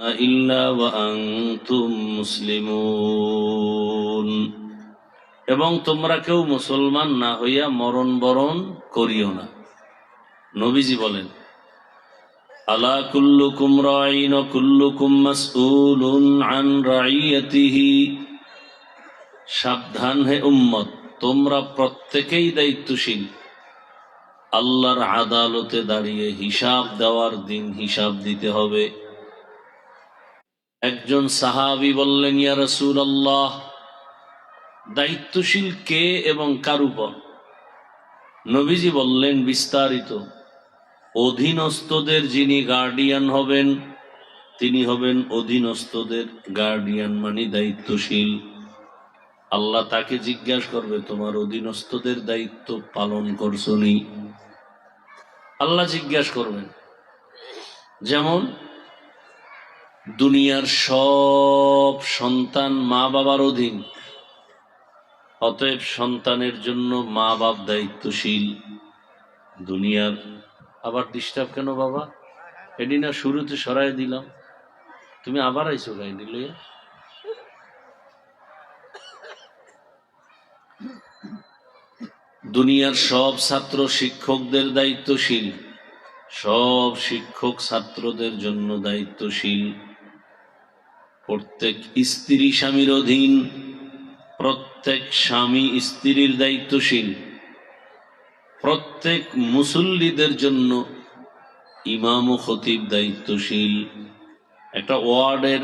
ইল্লা ওয়া আনতুম মুসলিমুন, এবং তোমরা কেউ মুসলমান না হইয়া মরণ বরণ করিও না। নবীজি বলেন, আলা কুল্লুকুম রাঈন ওয়া কুল্লুকুম মাসউলুন আন রাঈয়াতিহি, সাবধান হে উম্মত, তোমরা প্রত্যেকেই দায়িত্বশীল। আল্লাহর আদালতে দাঁড়িয়ে হিসাব দেওয়ার দিন হিসাব দিতে হবে। একজন সাহাবী বললেন, ইয়া রাসূলুল্লাহ, দায়িত্বশীল কে এবং কার উপর? নবীজি বললেন বিস্তারিত, অধীনস্থদের যিনি গার্ডিয়ান হবেন তিনি হবেন অধীনস্থদের গার্ডিয়ান, মানে দায়িত্বশীল। আল্লাহ তাকে জিজ্ঞাসা করবে, তোমার অধীনস্থদের দায়িত্ব পালন করছো নি? আল্লাহ জিজ্ঞাসা করবেন। যেমন দুনিয়ার সব সন্তান মা বাবার অধীন, অতএব সন্তানের জন্য মা বাপ দায়িত্বশীল। দুনিয়ার আবার ডিস্টার্ব কেন বাবা? এটি না শুরুতে সরাই দিলাম, তুমি আবার আইসো গাইনি লইয়া। দুনিয়ার সব ছাত্র শিক্ষকদের দায়িত্বশীল, সব শিক্ষক ছাত্রদের জন্য দায়িত্বশীল। প্রত্যেক স্ত্রী স্বামীর অধীন, প্রত্যেক স্বামী স্ত্রীর দায়িত্বশীল। প্রত্যেক মুসল্লিদের জন্য ইমাম ও খতিব দায়িত্বশীল। একটা ওয়ার্ডের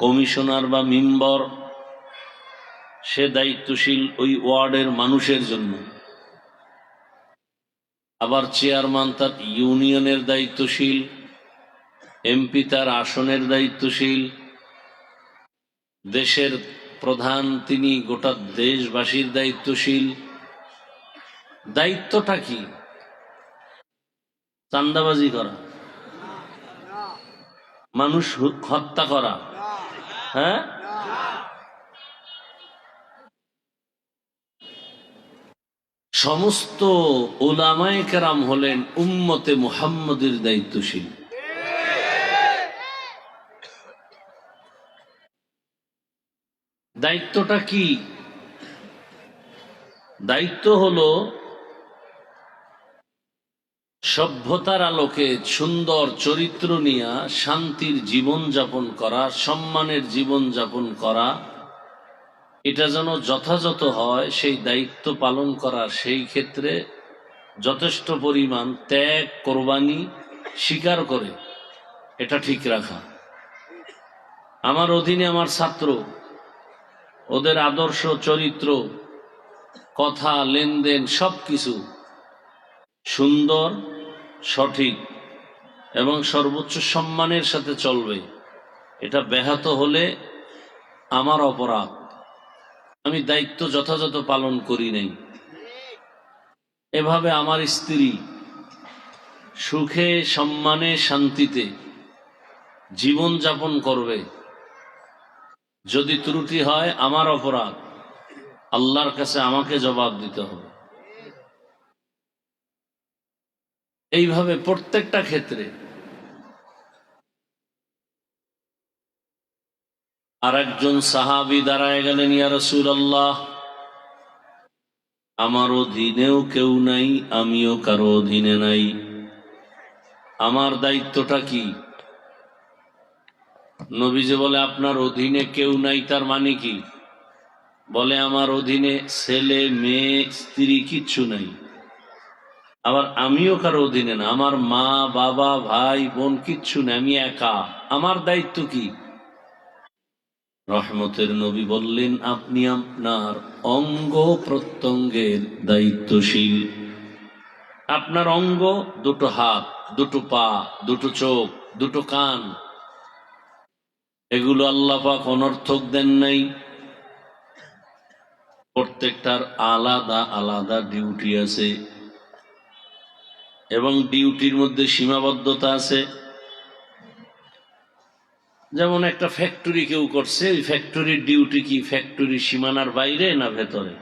কমিশনার বা মেম্বার, সে দায়িত্বশীল ওই ওয়ার্ডের মানুষের জন্য। আবার চেয়ারম্যান তার ইউনিয়নের দায়িত্বশীল, এমপি তার আসনের দায়িত্বশীল, দেশের প্রধান তিনি গোটা দেশবাসীর দায়িত্বশীল। দায়িত্বটা কি? চাঁদাবাজি করা, মানুষ হত্যা করা? হ্যাঁ, সমস্ত উলামায়ে কেরাম হলেন উম্মতে মুহাম্মদের দায়িত্বশীল। দায়িত্বটা কি? দায়িত্ব হলো সভ্যতার আলোকে সুন্দর চরিত্র নিয়ে শান্তির জীবন যাপন করা, সম্মানের জীবন যাপন করা। এটা যেন যথাযথ হয়, সেই দায়িত্ব পালন করা, সেই ক্ষেত্রে যথেষ্ট পরিমাণ ত্যাগ কোরবানি স্বীকার করে এটা ঠিক রাখা। আমার অধীনে আমার ছাত্র, ওদের আদর্শ চরিত্র কথা লেনদেন সবকিছু সুন্দর, সঠিক এবং সর্বোচ্চ সম্মানের সাথে চলবে। এটা ব্যাহত হলে আমার অপরাধ, আমি দায়িত্ব যথাযথ পালন করি নাই। এভাবে আমার স্ত্রী সুখে সম্মানে শান্তিতে জীবন যাপন করবে। যদি ত্রুটি হয় আমার অপরাধ, আল্লাহর কাছে আমাকে জবাব দিতে হবে। এইভাবে প্রত্যেকটা ক্ষেত্রে। আর একজন সাহাবী দাঁড়ায় গেলেন, ইয়া রাসূলুল্লাহ, আমার অধীনেও কেউ নাই, আমিও কারো অধীনে নাই, আমার দায়িত্বটা কি? নবীজি বলে, আপনার অধীনে কেউ নাই তার মানে কি? বলে, আমার অধীনে ছেলে মেয়ে স্ত্রী কিচ্ছু নাই, আবার আমিও কারো অধীনে না, আমার মা বাবা ভাই বোন কিচ্ছু নেই, আমি একা, আমার দায়িত্ব কি? রহমতের নবী বললেন, আপনি আপনার অঙ্গ প্রত্যঙ্গের দায়িত্বশীল। আপনার অঙ্গ, দুটো হাত, দুটো পা, দুটো চোখ, দুটো কান, এগুলো আল্লাহ পাক অনর্থক দেন নাই। প্রত্যেকটার আলাদা আলাদা ডিউটি আছে এবং ডিউটির মধ্যে সীমাবদ্ধতা আছে। যেমন একটা ফ্যাক্টরি কেউ করছে, ওই ফ্যাক্টরির ডিউটি কি ফ্যাক্টরির সীমানার বাইরে না ভেতরে?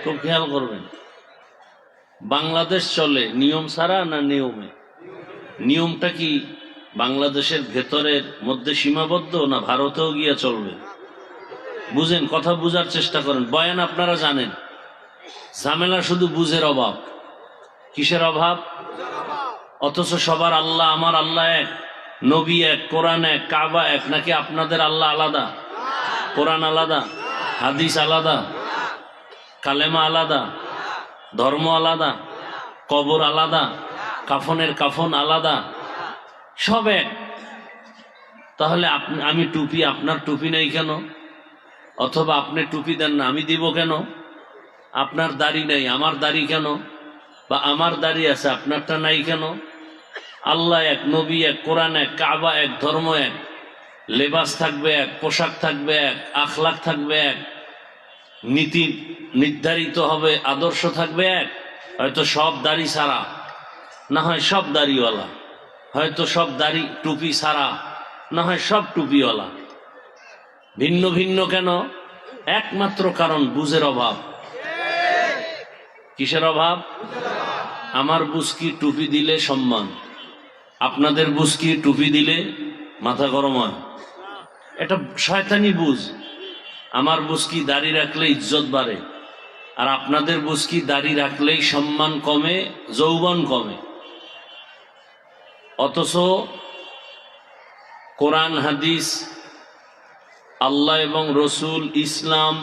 খুব খেয়াল করবেন। বাংলাদেশ চলে নিয়ম ছাড়া না নিয়মে? নিয়মটা কি? বাংলাদেশের ভেতরের মধ্যে সীমাবদ্ধ না ভারতেও গিয়ে চলবে? বুঝেন, কথা বুঝার চেষ্টা করেন। বয়ান আপনারা জানেন, ঝামেলা শুধু বুঝের অভাব। কিসের অভাব? অথচ সবার আল্লাহ, আমার আল্লাহ এক, নবী এক, কোরআন এক, কাবা এক। নাকি আপনাদের আল্লাহ আলাদা? কোরআন আলাদা, হাদিস আলাদা, কালেমা আলাদা, ধর্ম আলাদা, কবর আলাদা, কাফনের কাফন আলাদা, সব এক। তাহলে আমি টুপি, আপনার টুপি নেই কেন? অথবা আপনি টুপি দেন না, আমি দিব কেন? আপনার দাড়ি নেই, আমার দাড়ি কেন? বা আমার দাড়ি আছে, আপনারটা নাই কেন? আল্লাহ এক, নবী এক, কোরআন এক, কাবা এক, ধর্ম এক, লেবাস থাকবে এক, পোশাক থাকবে এক, আখলাক থাকবে এক, নীতি নির্ধারিত হবে, আদর্শ থাকবে এক। হয়তো সব দাড়ি ছাড়া, না হয় সব দাড়িওয়ালা, হয়তো সব দাড়ি টুপি ছাড়া, না হয় সব টুপিওয়ালা। ভিন্ন ভিন্ন কেন? একমাত্র কারণ বুঝের অভাব। কিসের অভাব? আমার বুঝকি টুপি দিলে সম্মান, আপনাদের বুঝকি টুপি দিলে মাথা গরম হয়। এটা শয়তানি বুঝ। আমার বুঝকি দাড়ি রাখলে ইজ্জত বাড়ে, আর আপনাদের বুঝকি দাড়ি রাখলেই সম্মান কমে, যৌবন কমে। অথচ কোরআন, হাদিস, আল্লাহ এবং রসুল, ইসলাম,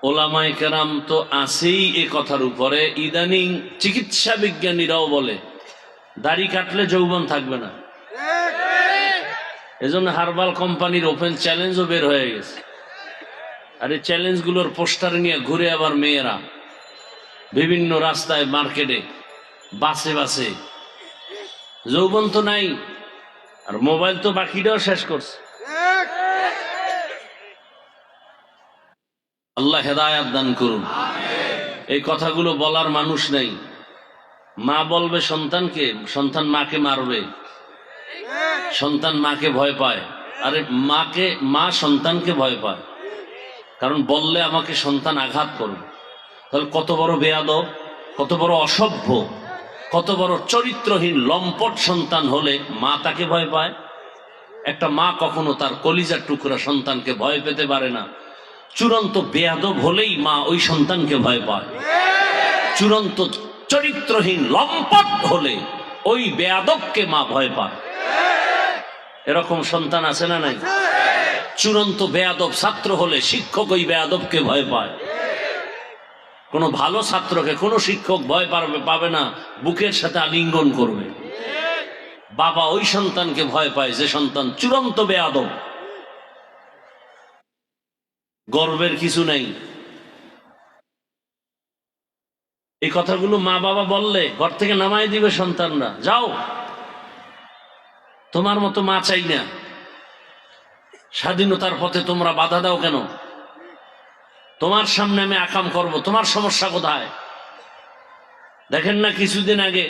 ওলামায়ে কেরাম তো আছেই এ কথার উপরে। ইদানিং চিকিৎসা বিজ্ঞানীরাও বলে দাড়ি কাটলে যৌবন থাকবে না। এজন্য হার্বাল কোম্পানির ওপেন চ্যালেঞ্জও বের হয়ে গেছে। আর এই চ্যালেঞ্জগুলোর পোস্টার নিয়ে ঘুরে আবার মেয়েরা বিভিন্ন রাস্তায়, মার্কেটে, বাসে বাসে। যৌবন তো নাই, আর মোবাইল তো বাকিটাও শেষ করছে। আল্লাহ হেদায়াত দান করুন। এই কথাগুলো বলার মানুষ নেই। মা বলবে সন্তানকে, সন্তান মাকে মারবে, সন্তান মাকে ভয় পায়। আরে মা সন্তানকে ভয় পায়, কারণ বললে আমাকে সন্তান আঘাত করবে। তাহলে কত বড় বেয়াদব, কত বড় অসভ্য, কত বড় চরিত্রহীন লম্পট সন্তান হলে মা তাকে ভয় পায়। একটা মা কখনো তার কলিজার টুকরা সন্তানকে ভয় পেতে পারে না। চূড়ান্ত বেয়াদব হলেই মা ওই সন্তানকে ভয় পায়। চূড়ান্ত চরিত্রহীন লম্পট হলে ওই বেয়াদবকে মা ভয় পায়। এরকম সন্তান আছে না নাই? চূড়ান্ত বেয়াদব ছাত্র হলে শিক্ষক ওই বেয়াদবকে ভয় পায়। কোন ভালো ছাত্রকে কোন শিক্ষক ভয় পাবে না, বুকের সাথে আলিঙ্গন করবে। বাবা ওই সন্তানকে ভয় পায় যে সন্তান চূড়ান্ত বেয়াদব। গর্বের কিছু নাই। এই কথাগুলো মা বাবা বললে ঘর থেকে নামাই দিবে সন্তানরা, যাও, তোমার মতো মা চাই না। স্বাধীনতার পথে তোমরা বাধা দাও কেন? তোমার সামনে আমি আকাম করব, তোমার সমস্যা কোথায়? দেখেন না কিছুদিন আগে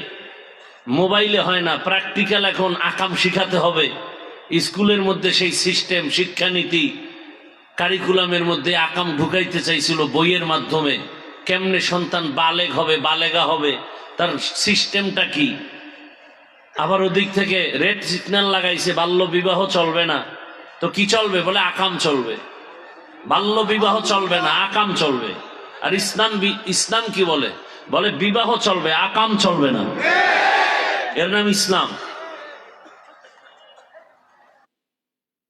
মোবাইলে হয় না, প্র্যাকটিক্যাল এখন আকাম শিখাতে হবে। স্কুলের মধ্যে সেই সিস্টেম, শিক্ষানীতি, কারিকুলামের মধ্যে আকাম ঢুকাইতে চাইছিল বইয়ের মাধ্যমে। কেমনে সন্তান বালেগ হবে, বালেগা হবে, তার সিস্টেমটা কি। আবার ওদিক থেকে রেড সিগন্যাল লাগাইছে, বাল্য বিবাহ চলবে না। তো কি চলবে? বলে আকাম চলবে। বাল্য বিবাহ চলবে না, আকাম চলবে। আর ইসলাম কি বলে? বলে বিবাহ চলবে, আকাম চলবে না। এর নাম ইসলাম।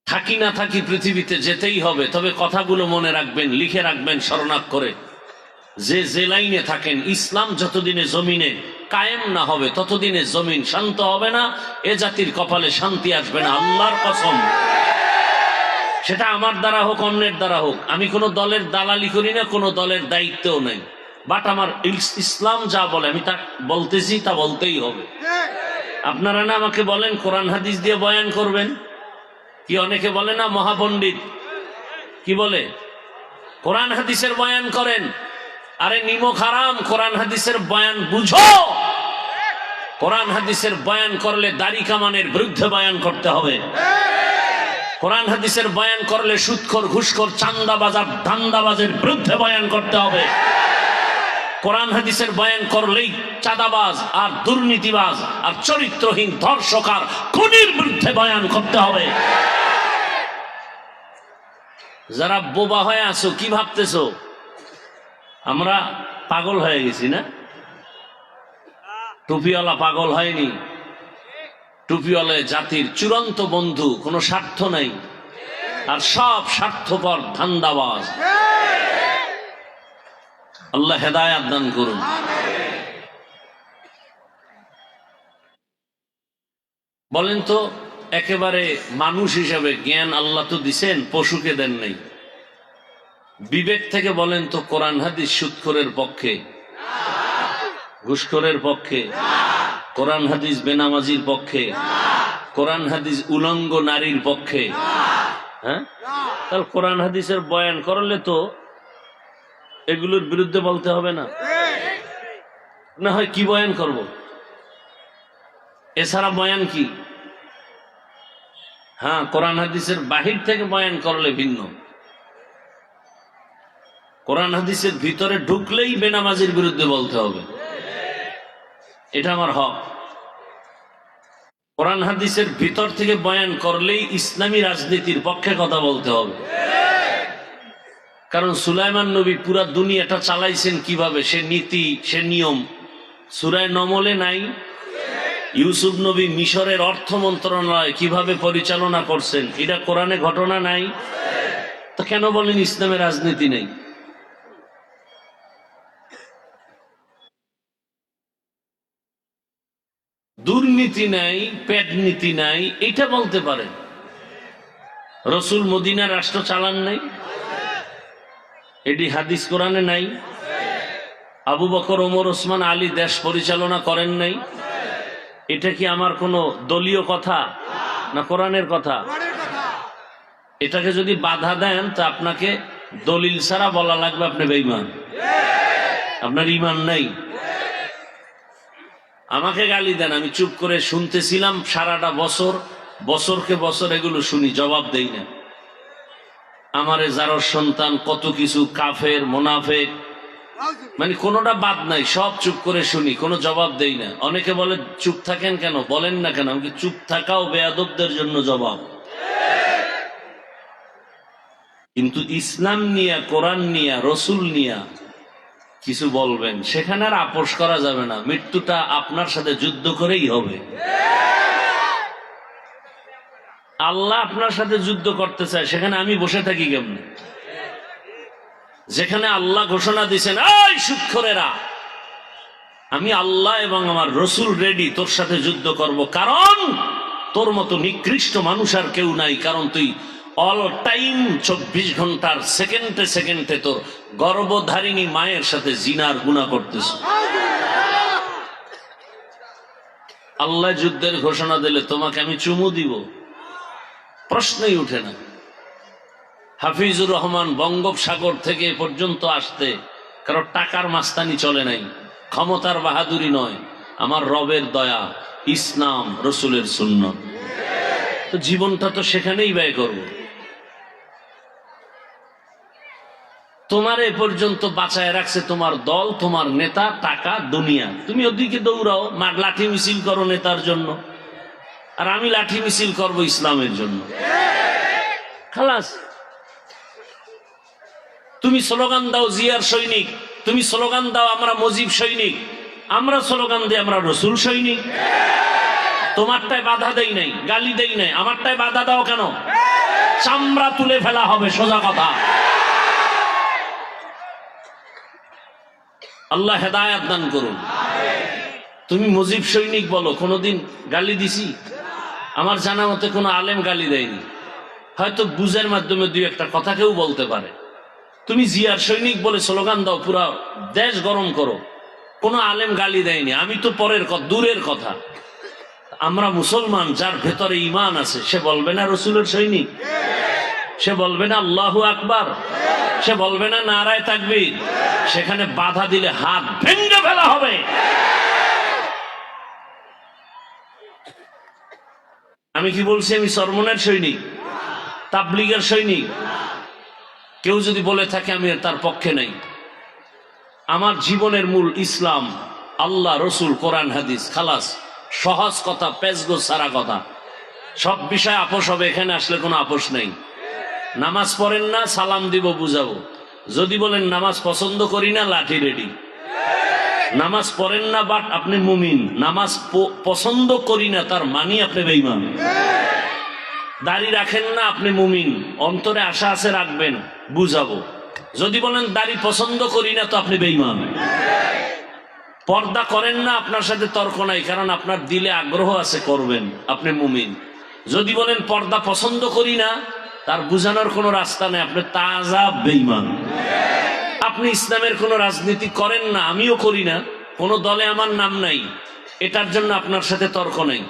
থাকি না থাকি পৃথিবীতে যেতেই হবে, তবে কথাগুলো মনে রাখবেন, লিখে রাখবেন স্মরণাক্ষরে। যে লাইনে থাকেন, ইসলাম যতদিনে জমিনে কায়েম না হবে ততদিনে জমিন শান্ত হবে না, এ জাতির কপালে শান্তি আসবে না, আল্লাহর কসম। সেটা আমার দ্বারা হোক, অন্যের দ্বারা হোক। আমি কোনো দলের দালালি করি না, কোনো দলের দায়িত্বও নেই। বাট আমার ইসলাম যা বলে আমি তা বলতেছি, তা বলতেই হবে। আপনারা না আমাকে বলেন কোরআন হাদিস দিয়ে বয়ান করবেন, কি অনেকে বলে না মহাপণ্ডিত, কি বলে? কোরআন হাদিসের বয়ান করেন। আরে নিমক হারাম, কোরআন হাদিসের বয়ান বুঝো। কোরআন হাদিসের বয়ান করলে দাড়ি কামানের বিরুদ্ধে বয়ান করতে হবে। কোরআন হাদিসের বয়ান করলে সুদখোর, ঘুষখোর, চান্দাবাজার, ধান্দাবাজের বিরুদ্ধে বয়ান করতে হবে। কোরআন হাদিসের বয়ান করলেই চাঁদাবাজ আর দুর্নীতিবাজ আর চরিত্রহীন ধর্ষক আর খুনির বিরুদ্ধে বয়ান করতে হবে। যারা বোবা হয়ে আছো কি ভাবতেছো আমরা পাগল হয়ে গেছি না? টুপিওয়ালা পাগল হয়নি। টুপিওয়ালা জাতির চূড়ান্ত বন্ধু, কোনো স্বার্থ নাই, আর সব স্বার্থপর ধান্দাবাজ। আল্লাহ হেদায়াত দান করুন। বলেন তো, একেবারে মানুষ হিসাবে জ্ঞান আল্লাহ তো দিছেন, পশুকে দেন নাই। বিবেক থেকে বলেন তো, কোরআন হাদিস সুদখোরের পক্ষে, ঘুষখোরের পক্ষে, কোরআন হাদিস বেনামাজির পক্ষে, কোরআন হাদিস উলঙ্গ নারীর পক্ষে? হ্যাঁ, তাহলে কোরআন হাদিসের বয়ান করলে তো এগুলোর বিরুদ্ধে বলতে হবে না? না হয় কি বয়ান করব? এছাড়া বয়ান কি? হ্যাঁ, কোরআন হাদিসের বাহির থেকে বয়ান করলে ভিন্ন। কোরআন হাদিসের ভিতরে ঢুকলেই বেনামাজির বিরুদ্ধে বলতে হবে, এটা আমার হক। কোরআন হাদিসের ভিতর থেকে বয়ান করলেই ইসলামী রাজনীতির পক্ষে কথা বলতে হবে। কারণ সুলাইমান নবী পুরা দুনিয়াটা চালাইছেন কিভাবে, সে নীতি, সে নিয়ম সূরা নমলে নাই? ইউসুফ নবী মিশরের অর্থ মন্ত্রণালয় কিভাবে পরিচালনা করছেন, এটা কোরআনে ঘটনা নাই? তো কেন বলেন ইসলামের রাজনীতি নেই? দুর্নীতি নাই, পেট নীতি নাই, এটা বলতে পারেন। রসুল মদিনা রাষ্ট্র চালান নাই, এটি হাদিস কোরআনে নাই? আবু বকর, ওমর, ওসমান, আলী দেশ পরিচালনা করেন নাই? এটা কি আমার কোনো দলীয় কথা না কোরআনের কথা? এটাকে যদি বাধা দেন তা আপনাকে দলিল ছাড়া বলা লাগবে আপনি বেঈমান, আপনার ঈমান নাই। আমাকে গালি দেন, আমি চুপ করে শুনতেছিলাম সারাটা বছর, বছরকে বছর এগুলো শুনি, জবাব দেই না। আমারে যারর সন্তান কত কিছু, কাফের, মুনাফিক, মানে কোনোটা বাদ নাই, সব চুপ করে শুনি, কোনো জবাব দেই না। অনেকে বলে চুপ থাকেন কেন, বলেন না কেন? আমি চুপ থাকাও বেয়াদবদের জন্য জবাব। কিন্তু ইসলাম নিয়া, কোরআন নিয়া, রসুল নিয়া কিছু বলবেন, সেখানে আর আপোষ করা যাবে না। মৃত্যুটা আপনার সাথে যুদ্ধ করেই হবে। আল্লাহ আপনার সাথে যুদ্ধ করতে চায়, সেখানে আমি বসে থাকি কেমনে? যেখানে আল্লাহ ঘোষণা দিয়েছেন, এই সুদখোরেরা, আমি আল্লাহ এবং আমার রসুল রেডি তোর সাথে যুদ্ধ করব, কারণ তোর মতো নিকৃষ্ট মানুষ আর কেউ নাই। কারণ তুই অল টাইম 24 ঘন্টার সেকেন্ডে সেকেন্ডে তোর গর্ভধারিণী মায়ের সাথে জিনার গুনাহ করতেছ। আল্লাহ যুদ্ধের ঘোষণা দিলে তোমাকে আমি চুমু দিব? প্রশ্নই উঠে না। হাফিজুর রহমান বঙ্গোপসাগর থেকে পর্যন্ত আসতে কারণ টাকার মাস্তানি চলে নাই, ক্ষমতার বাহাদুরি নয়, আমার রবের দয়া, ইসলাম, রসুলের সুন্নাত। তো জীবনটা তো সেখানেই ব্যয় করব। তোমার এ পর্যন্ত বাঁচায় রাখছে তোমার দল, তোমার নেতা, টাকা, দুনিয়া। তুমি ওদিকে দৌড়াও, লাঠি মিছিল করো নেতার জন্য, আর আমি লাঠি মিছিল করব ইসলামের জন্য। খালাস। তুমি স্লোগান দাও জিয়ার সৈনিক, তুমি স্লোগান দাও আমরা মুজিব সৈনিক, আমরা স্লোগান দিই আমরা রসুল সৈনিক। তোমারটায় বাধা দেই নাই, গালি দেই নাই, আমারটায় বাধা দাও কেন? চামড়া তুলে ফেলা হবে, সোজা কথা। আল্লাহ হেদায়াত দান করুন। তুমি মুজিব সৈনিক বলো, কোনোদিন গালি দিছি? আমার জানা মতে কোনো আলেম গালি দেয়নি, হয়তো বুঝের মাধ্যমে দুই একটা কথা কেউ বলতে পারে। তুমি জিয়ার সৈনিক বলে স্লোগান দাও, পুরা দেশ গরম করো, কোনো আলেম গালি দেয়নি। আমি তো পরের কথা, দূরের কথা। আমরা মুসলমান, যার ভেতরে ঈমান আছে, সে বলবে না রসুলের সৈনিক? সে বলবে না আল্লাহু আকবার? সে বলবে না নারায়ে তাকবীর? সেখানে বাধা দিলে হাত ভেঙে ফেলা হবে। আমি কি বলছি আমি চরমনের সৈনিক, তাবলীগের সৈনিক? কেউ যদি বলে থাকে আমি তার পক্ষে নাই। আমার জীবনের মূল ইসলাম, আল্লাহ, রসুল, কোরআন, হাদিস, খালাস। সহজ কথা, পেজগো সারা কথা। সব বিষয় আপোষ হবে, এখানে আসলে কোনো আপোষ নেই। নামাজ পড়েন না, সালাম দিব, বুঝাবো। যদি বলেন নামাজ পছন্দ করি না, লাঠি রেডি। নামাজ পড়েন না বাট আপনি মুমিন, নামাজ পছন্দ করি না তার মানি আপনি বেঈমান। দাড়ি রাখেন না, আপনি মুমিন, অন্তরে আশা আছে রাখবেন, বুঝাবো। যদি বলেন দাড়ি পছন্দ করি না, তো আপনি বেঈমান। পর্দা করেন না, আপনার সাথে তর্ক নাই, কারণ আপনার দিলে আগ্রহ আছে, করবেন, আপনি মুমিন। যদি বলেন পর্দা পছন্দ করি না, তার বুঝানোর কোনো রাস্তা নেই, আপনি তাজা বেঈমান। আপনি ইসলামের কোনো রাজনীতি করেন না, আমিও করি না, কোনো দলে আমার নাম নাই, এটার জন্য আপনার সাথে তর্ক নেই।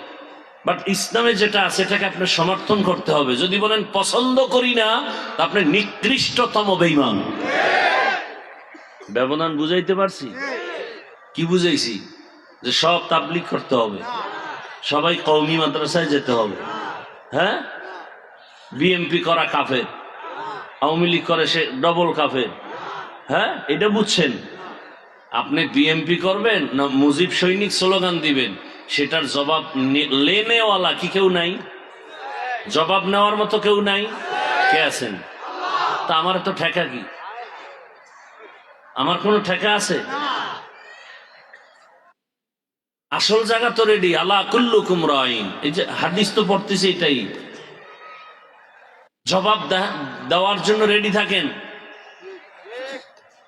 বাট ইসলামে যেটা আছে এটাকে আপনার সমর্থন করতে হবে। যদি বলেন পছন্দ করি না, তা আপনি নিকৃষ্টতম বেঈমান। ব্যবধান বুঝাইতে পারছি? কি বুঝাইছি? যে সব তাবলীগ করতে হবে, সবাই কওমি মাদ্রাসায় যেতে হবে। হ্যাঁ, বিএমপি করা কাফের, আওয়ামী লীগ করে সে ডবল কাফের। হ্যাঁ, এটা বুঝছেন? আপনি বিএমপি করবেন না মুজিব সৈনিক স্লোগান দিবেন, সেটার জবাব লেনেওয়ালা কি কেউ নাই? জবাব নেওয়ার মতো কেউ নাই? কে আছেন? তা আমার তো ঠেকা কি? আমার কোনো ঠেকা আছে? আসল জায়গা তো রেডি। আলা কুল্লুকুম রাইন, এই যে হাদিস তো পড়তেছে, এটাই জবাব দেওয়ার জন্য রেডি থাকেন।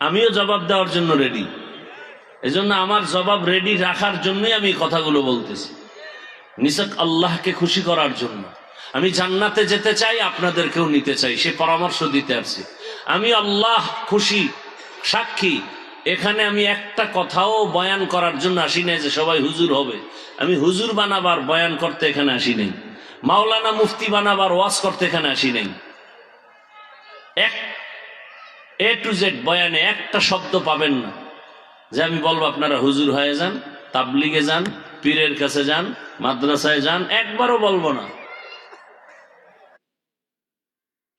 আমিও জবাব দেওয়ার জন্য রেডি। এজন্য আমার জবাব রেডি রাখার জন্যই আমি কথাগুলো বলতেছি, নিছক আল্লাহকে খুশি করার জন্য। আমি জান্নাতে যেতে চাই, আপনাদেরকেও নিতে চাই, সে পরামর্শ দিতে আসছি। আমি আল্লাহ খুশি সাক্ষী, এখানে আমি একটা কথাও বয়ান করার জন্য আসি নাই যে সবাই হুজুর হবে। আমি হুজুর বানাবার বয়ান করতে এখানে আসি নাই, মাওলানা মুফতি বানাবার ওয়াজ করতে এখানে আসি নাই। এক এ টু জেড বয়ানে একটা শব্দ পাবেন না যে আমি বলবো আপনারা হুজুর হয়ে যান, তাবলিগে যান, পীরের কাছে যান, মাদ্রাসায় যান, একবারও বলবো না।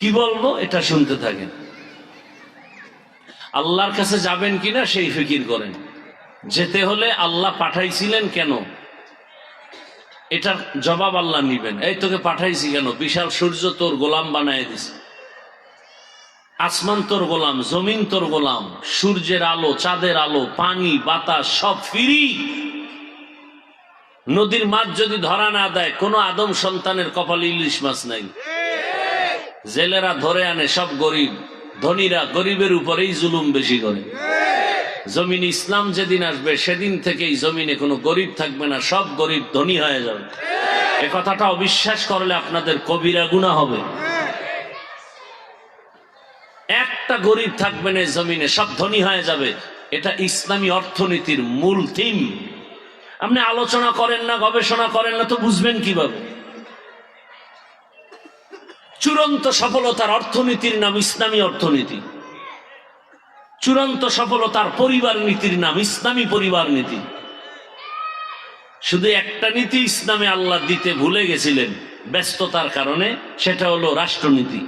কি বলবো এটা শুনতে থাকেন। আল্লাহর কাছে যাবেন কিনা সেই ফিকির করেন। যেতে হলে আল্লাহ পাঠাইছিলেন কেন, এটার জবাব আল্লাহ নিবেন। এই তোকে পাঠাইছি কেন? বিশাল সূর্য তোর গোলাম বানায় দিছে, আসমান তোর গোলাম, জমিন তোর গোলাম, সূর্যের আলো, চাঁদের আলো, পানি, বাতাস সব ফ্রি। নদীর মাছ যদি ধরা না দেয়, কোন আদম সন্তানের কপালে ইলিশ মাছ নাই। জেলেরা ধরে আনে সব গরিব, ধনীরা গরিবের উপরেই জুলুম বেশি করে। জমিনে ইসলাম যেদিন আসবে, সেদিন থেকেই জমিনে কোনো গরিব থাকবে না, সব গরিব ধনী হয়ে যাবে। এ কথাটা অবিশ্বাস করলে আপনাদের কবিরা গুনাহ হবে। একটা গরিব থাকবে না জমিনে, সব ধনী হয়ে যাবে। এটা ইসলামী অর্থনীতির মূল থিম। আপনি আলোচনা করেন না, গবেষণা করেন না, তো বুঝবেন কিভাবে? চূড়ান্ত সফলতার অর্থনীতির নাম ইসলামী অর্থনীতি। চূড়ান্ত সফলতার পরিবার নীতির নাম ইসলামী পরিবার নীতি। শুধু একটা নীতি ইসলামে আল্লাহ দিতে ভুলে গেছিলেন ব্যস্ততার কারণে, সেটা হলো রাষ্ট্রনীতি।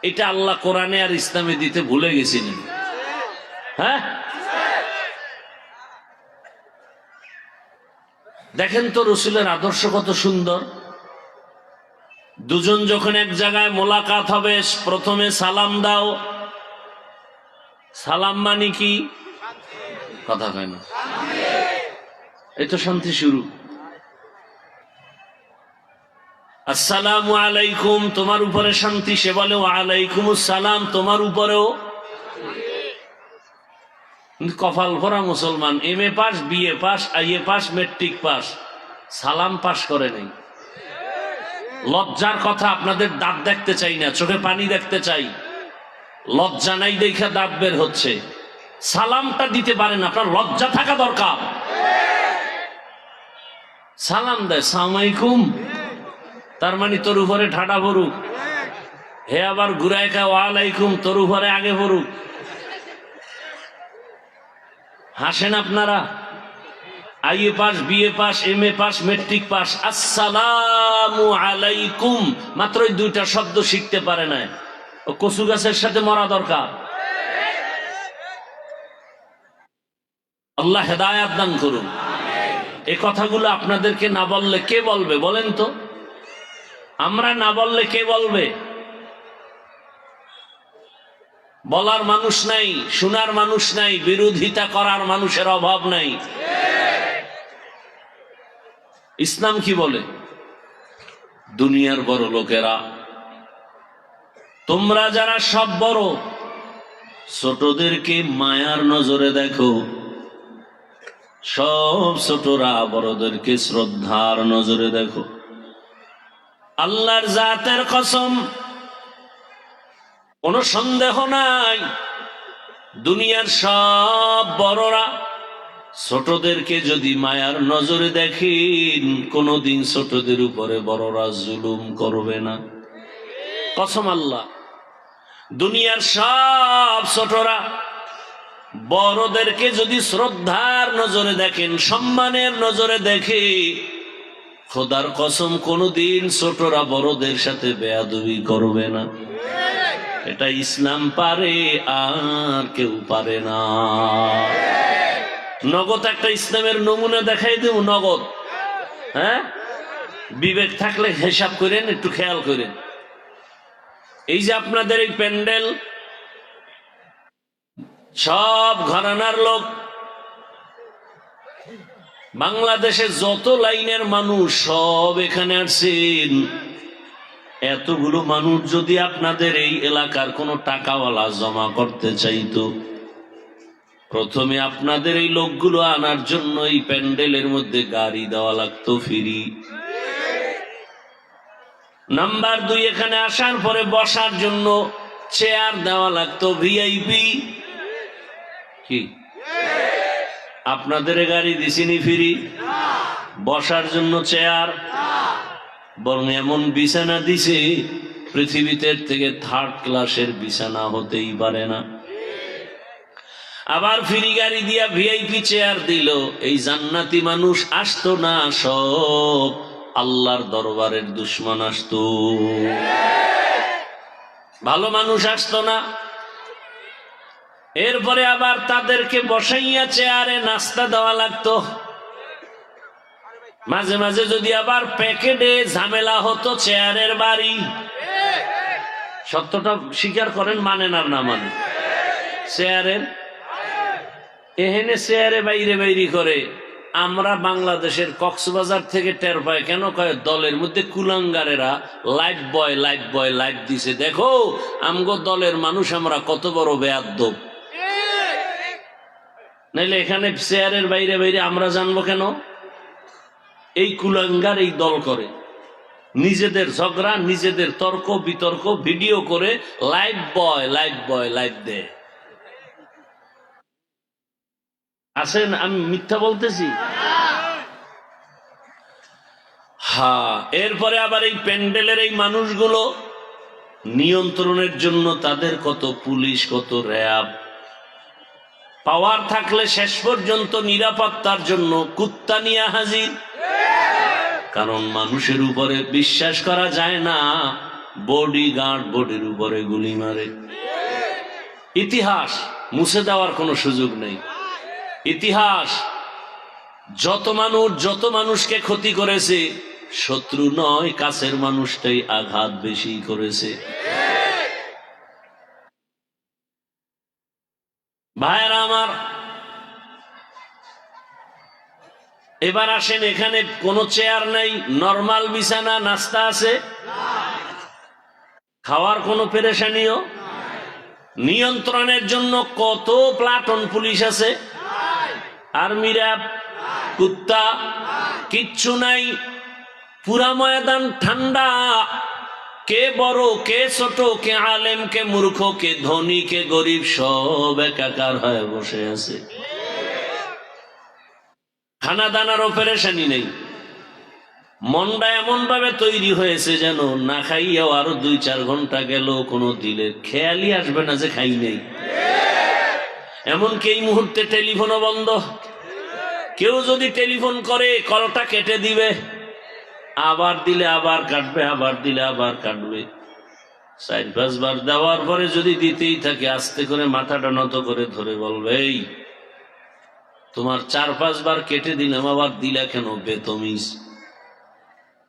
এটা আল্লাহ কোরআনে আর ইসলামে দিতে ভুলে গেছিলেন। হ্যাঁ, দেখেন তো রসুলের আদর্শ কত সুন্দর। দুজন যখন এক জায়গায় মোলাকাত হবে, প্রথমে সালাম দাও। সালাম মানে কি? কথা কয় না, এই তো শান্তি শুরু। আসসালামু আলাইকুম, তোমার উপরে শান্তি। সে বলে ওয়ালাইকুম আসসালাম, তোমার উপরেও। কপাল ভরা মুসলমান, MA pass, BA pass, IA pass, matric pass, সালাম পাস করে নেই। লজ্জার কথা, আপনাদের দাঁত দেখতে চাই না, চোখে পানি দেখতে চাই। লজ্জা নাই দেখা দাঁত বের হচ্ছে। সালামটা দিতে পারেন, আপনার লজ্জা থাকা দরকার। সালাম দেয় সালাম আলাইকুম, তার মানে তোর উপরে ঠাডা পড়ুক। হে আবার ঘুরায় কা ওয়ালাইকুম, তোর উপরে আগে পড়ুক। হাসেন আপনারা। IA pass, BA pass, MA pass, matric pass, আসসালামু আলাইকুম, মাত্র দুইটা শব্দ শিখতে পারে না। ও কচু গাছের সাথে মরা দরকার। আল্লাহ হেদায়াত দান করুন। এই কথাগুলো আপনাদেরকে না বললে কে বলবে বলেন তো? আমরা না বললে কে বলবে? বলার মানুষ নাই, শোনার মানুষ নাই, বিরোধিতা করার মানুষের অভাব নাই। ইসলাম কি বলে? দুনিয়ার বড় লোকেরা, তোমরা যারা সব বড়, ছোটদেরকে মায়ার নজরে দেখো। সব ছোটরা বড়দেরকে শ্রদ্ধার নজরে দেখো। আল্লাহর জাতের কসম, কোনো সন্দেহ নাই, দুনিয়ার সব বড়রা ছোটদেরকে যদি মায়ার নজরে দেখেন, কোনদিন ছোটদের উপরে বড়রা জুলুম করবে না। কসম আল্লাহ। দুনিয়ার সব ছোটরা বড়দেরকে যদি শ্রদ্ধার নজরে দেখেন, সম্মানের নজরে দেখে, খোদার কসম কোনদিন ছোটরা বড়দের সাথে বেয়াদবি করবে না। এটা ইসলাম পারে, আর কেউ পারে না। নগদ একটা ইসলামের নমুনা দেখাই দেব, নগদ। হ্যাঁ, বিবেক থাকলে হিসাব করেন, একটু খেয়াল করেন। এই যে আপনাদের এই প্যান্ডেল, সব ঘরানার লোক, বাংলাদেশে যত লাইনের মানুষ সব এখানে আসছেন। এতগুলো মানুষ যদি আপনাদের এই এলাকার কোনো টাকাওয়ালা জমা করতে চাইতো, প্রথমে আপনাদের এই লোকগুলো আনার জন্য এই প্যান্ডেলের মধ্যে গাড়ি দেওয়া লাগতো ফ্রি। নাম্বার 2, এখানে আসার পরে বসার জন্য চেয়ার দেওয়া লাগতো ভিআইপি। কি আপনাদের গাড়ি দিছিনি ফ্রি? বসার জন্য চেয়ার, বরং এমন বিছানা দিছে পৃথিবীতে থেকে 3rd ক্লাসের বিছানা হতেই পারে না। আবার ফ্রি গাড়ি দিয়া ভিআইপি চেয়ার দিল। এই জান্নাতি মানুষ আসতো না, সব আল্লাহর দরবারের দুশমন আসতো, ভালো মানুষ আসতো না। এরপরে আবার তাদেরকে বসাইয়া চেয়ারে নাস্তা দেওয়া লাগতো। মাঝে মাঝে যদি আবার প্যাকেটে ঝামেলা হতো চেয়ারের বাড়ি। সত্যটা স্বীকার করেন, মানেন আর না মানেন, চেয়ারের এহেনে চেয়ারে বাইরে বাইরে করে। আমরা বাংলাদেশের কক্সবাজার থেকে টের পাই, কেন কয় দলের মধ্যে কুলাঙ্গারেরা লাইফ বয় লাইফ দিছে। দেখো আমগো দলের মানুষ আমরা কত বড় বেয়াদ্দব। নাইলে এখানে চেয়ারের বাইরে বাইরে আমরা জানবো কেন? এই কুলাঙ্গার এই দল করে, নিজেদের ঝগড়া, নিজেদের তর্ক বিতর্ক ভিডিও করে লাইফ বয় লাইফ দেয়। আসেন, আমি মিথ্যা বলতেছি? হ্যাঁ। এরপরে আবার এই প্যান্ডেলের এই মানুষগুলো নিয়ন্ত্রণের জন্য তাদের কত পুলিশ, কত র্যাব, পাওয়ার থাকলে শেষ পর্যন্ত নিরাপত্তার জন্য কুত্তা নিয়ে হাজির। কারণ মানুষের উপরে বিশ্বাস করা যায় না, বডিগার্ড বডির উপরে গুলি মারে। ইতিহাস মুছে দেওয়ার কোনো সুযোগ নেই। ইতিহাস যত মানুষকে ক্ষতি করেছে, শত্রু নয়, কাছের মানুষটাই আঘাত বেশি করেছে। ভাইরা আমার, এবার আসেন, এখানে কোনো চেয়ার নাই, নরমাল বিছানা, নাস্তা আছে, খাওয়ার কোনো পেরেশানিও। নিয়ন্ত্রণের জন্য কত প্লাটুন পুলিশ আছে, আর্মি র্যাব, কুত্তা, কিচ্ছু নাই। পুরা ময়দান ঠান্ডা। কে বড়, কে ছোট, কে আলেম, কে মূর্খ, কে ধনী, কে গরিব, সব একাকার হয়ে বসে আছে। খানা দানারও পেরেশানি নেই। মনটা এমন ভাবে তৈরি হয়েছে যেন না খাইয়াও আরো 2-4 ঘন্টা গেল কোনো দিলের খেয়ালই আসবে না যে খাই নেই। এমনকি এই মুহূর্তে টেলিফোনও বন্ধ। কেউ যদি টেলিফোন করে কলটা কেটে দিবে, আবার দিলে আবার কাটবে, আবার দিলে আবার কাটবে। 4-5 বার দেওয়ার পরে যদি দিতেই থাকে, আস্তে করে মাথাটা নত করে ধরে বলবে, এই তোমার 4-5 বার কেটে দিলাম, আবার দিলা কেন বেতমিজ?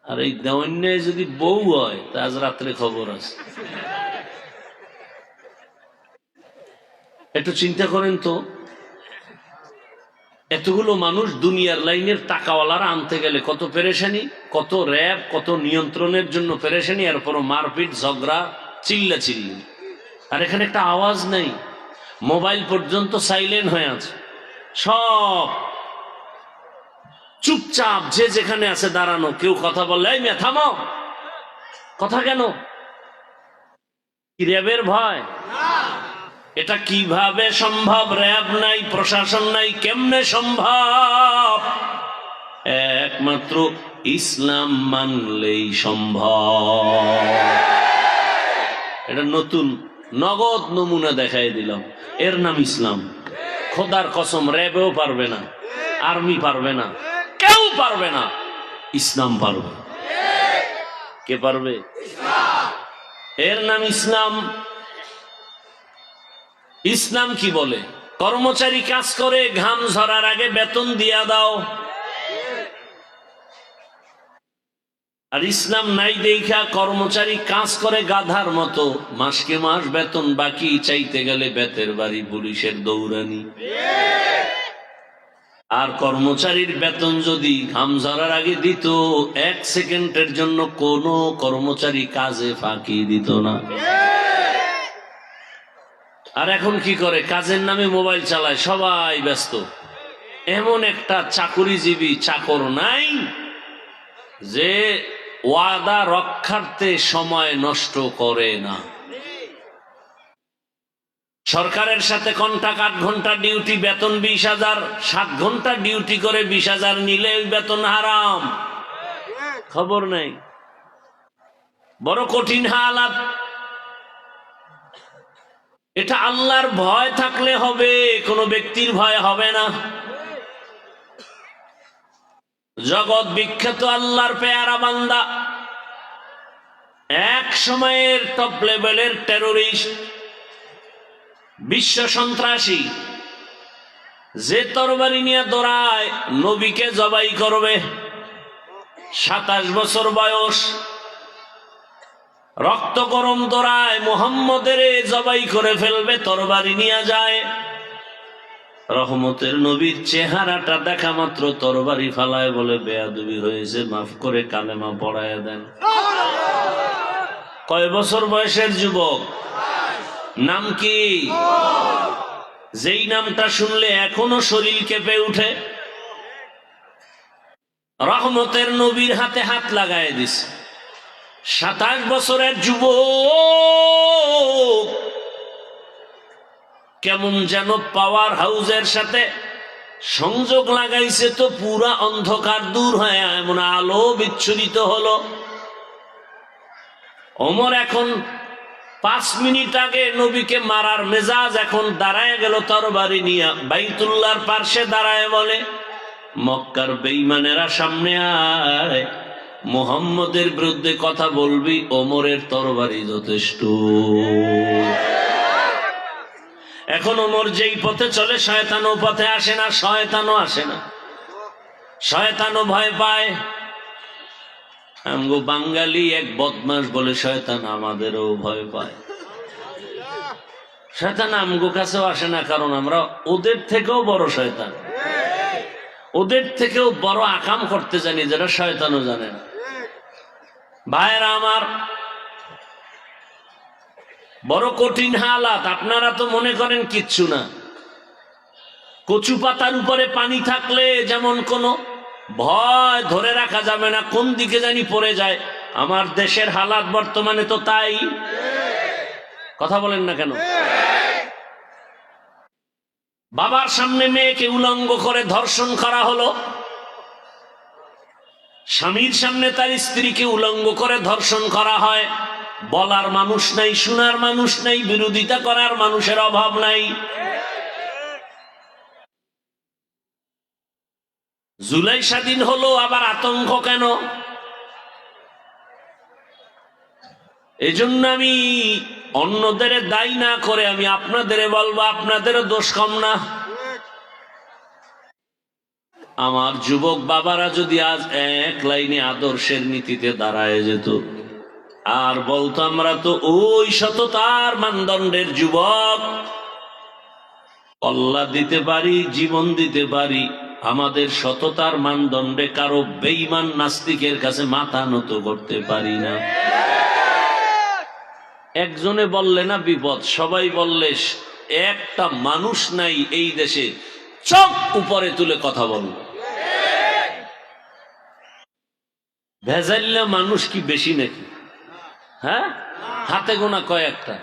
আর এই দেওয়ান্যায় যদি বউ হয় তা আজ রাত্রে খবর আছে। একটু চিন্তা করেন তো, এতগুলো মানুষ দুনিয়ার লাইনের টাকাওয়ালারা আনতে গেলে কত পেরেশানি, কত র্যাব, কত নিয়ন্ত্রণের জন্য পেরেশানি, এরপরও মারপিট, ঝগড়া, চিল্লা চিল্লি। আর এখানে একটা আওয়াজ নেই, মোবাইল পর্যন্ত সাইলেন্ট হয়ে আছে, সব চুপচাপ, যে যেখানে আছে দাঁড়ানো। কেউ কথা বললে এই মেয়ে থামো, কথা কেন? কি র্যাবের ভয়? এটা কিভাবে সম্ভব? র্যাব নাই, প্রশাসন নাই, কেমনে সম্ভব? একমাত্র ইসলাম মানলেই সম্ভব। এটা নতুন নগদ নমুনা দেখাই দিলাম, এর নাম ইসলাম। খোদার কসম, র্যাবেও পারবে না, আর্মি পারবে না, কেউ পারবে না, ইসলাম পারবে। কে পারবে? এর নাম ইসলাম। ইসলাম কি বলে? কর্মচারী কাজ করে, ঘাম ঝরার আগে বেতন দিয়া দাও। আর ইসলাম নাই দেখা কর্মচারী কাজ করে গাধার মতো, মাসকে মাস বেতন বাকি চাইতে গেলে বেতের বাড়ি, পুলিশের দৌড়ানি। আর কর্মচারীর বেতন যদি ঘাম ঝরার আগে দিত, 1 সেকেন্ডের জন্য কোনো কর্মচারী কাজে ফাঁকি দিত না। আর এখন কি করে? কাজের নামে মোবাইল চালায়, সবাই ব্যস্ত। এমন একটা চাকুরিজীবী চাকর নাই যে ওয়াদা রক্ষার্থে সময় নষ্ট করে না। সরকারের সাথে কন্ট্রাক্ট 8 ঘন্টা ডিউটি, বেতন 20,000। 7 ঘন্টা ডিউটি করে 20,000 নিলে বেতন হারাম, খবর নেই। বড় কঠিন হালাত। এটা আল্লাহর ভয় থাকলে হবে, কোনো ব্যক্তির ভয় হবে না। জগৎ বিখ্যাত আল্লাহর পেয়ারা বান্দা, এক সময়ের টপ লেভেলের টেরোরিস্ট, বিশ্ব সন্ত্রাসী, যে তরবারি নিয়ে দৌড়ায় নবীকে জবাই করবে। 27 বছর বয়স, রক্ত গরম দৌড়ায়, মুহাম্মদের জবাই করে ফেলবে, তরবারি নিয়ে যায়। রহমতের নবীর চেহারাটা দেখা মাত্র তরবারি ফালায়, বলে বেয়াদবি হয়েছে, মাফ করে কালেমা পড়ায় দেন। কয় বছর বয়সের যুবক? নাম কি? যেই নামটা শুনলে এখনো শরীর কেঁপে উঠে। রহমতের নবীর হাতে হাত লাগায় দিছে। 27 বছরের যুবক কেমন যেন পাওয়ার হাউসের সাথে সংযোগ লাগাইছে, তো পুরা অন্ধকার দূর হয়ে এমন আলো বিচ্ছুরিত হলো। ওমর এখন 5 মিনিট আগে নবীকে মারার মেজাজ, এখন দাঁড়ায় গেল তরবারি নিয়ে, বাইতুল্লাহর পার্শ্বে দাঁড়ায় বলে, মক্কার বেঈমানেরা সামনে আয়, মুহাম্মদের বিরুদ্ধে কথা বলবি, ওমরের তরবারি যথেষ্ট। এখন ওমর যেই পথে চলে, শয়তানও পথে আসে না, শয়তানও আসে না, শয়তানও ভয় পায়। আমগো বাঙালি এক বদমাস বলে শয়তান আমাদেরও ভয় পায়। শয়তান আমগো কাছেও আসে না, কারণ আমরা ওদের থেকেও বড় শয়তান, ওদের থেকেও বড় আকাম করতে জানি, যেটা শয়তানও জানে না। ভাইরা আমার, বড় কঠিন হালাত। আপনারা তো মনে করেন কিচ্ছু না। কচু পাতার উপরে পানি থাকলে যেমন কোনো ভয় ধরে রাখা যাবে না, কোন দিকে জানি পড়ে যায়। আমার দেশের হালাত বর্তমানে তো তাই। কথা বলেন না কেন? বাবার সামনে মেয়েকে উলঙ্গ করে ধর্ষণ করা হলো, স্বামীর সামনে তার স্ত্রীকে উলঙ্গ করে ধর্ষণ করা হয়। বলার মানুষ নাই, শোনার মানুষ নাই, বিরোধিতা করার মানুষের অভাব নাই। জুলাই স্বাধীন হলো, আবার আতঙ্ক কেন? এজন্য আমি অন্যদের দায়ী না করে আমি আপনাদের বলবো, আপনাদেরও দোষ কম না। আমার যুবক বাবারা যদি আজ এক লাইনে আদর্শের নীতিতে দাঁড়ায় যেত আর বলতো আমরা তো ওই সততার মানদণ্ডের যুবক, কল্লা দিতে পারি, জীবন দিতে পারি, আমাদের সততার মানদণ্ডে কারো বেঈমান নাস্তিকের কাছে মাথা নত করতে পারি না। একজনে বললে না বিপদ, সবাই বললে একটা মানুষ নাই এই দেশে চোখ উপরে তুলে কথা বলল। ভেজাইল্লা মানুষ কি বেশি নাকি? হ্যাঁ, হাতে গোনা কয়েকটা।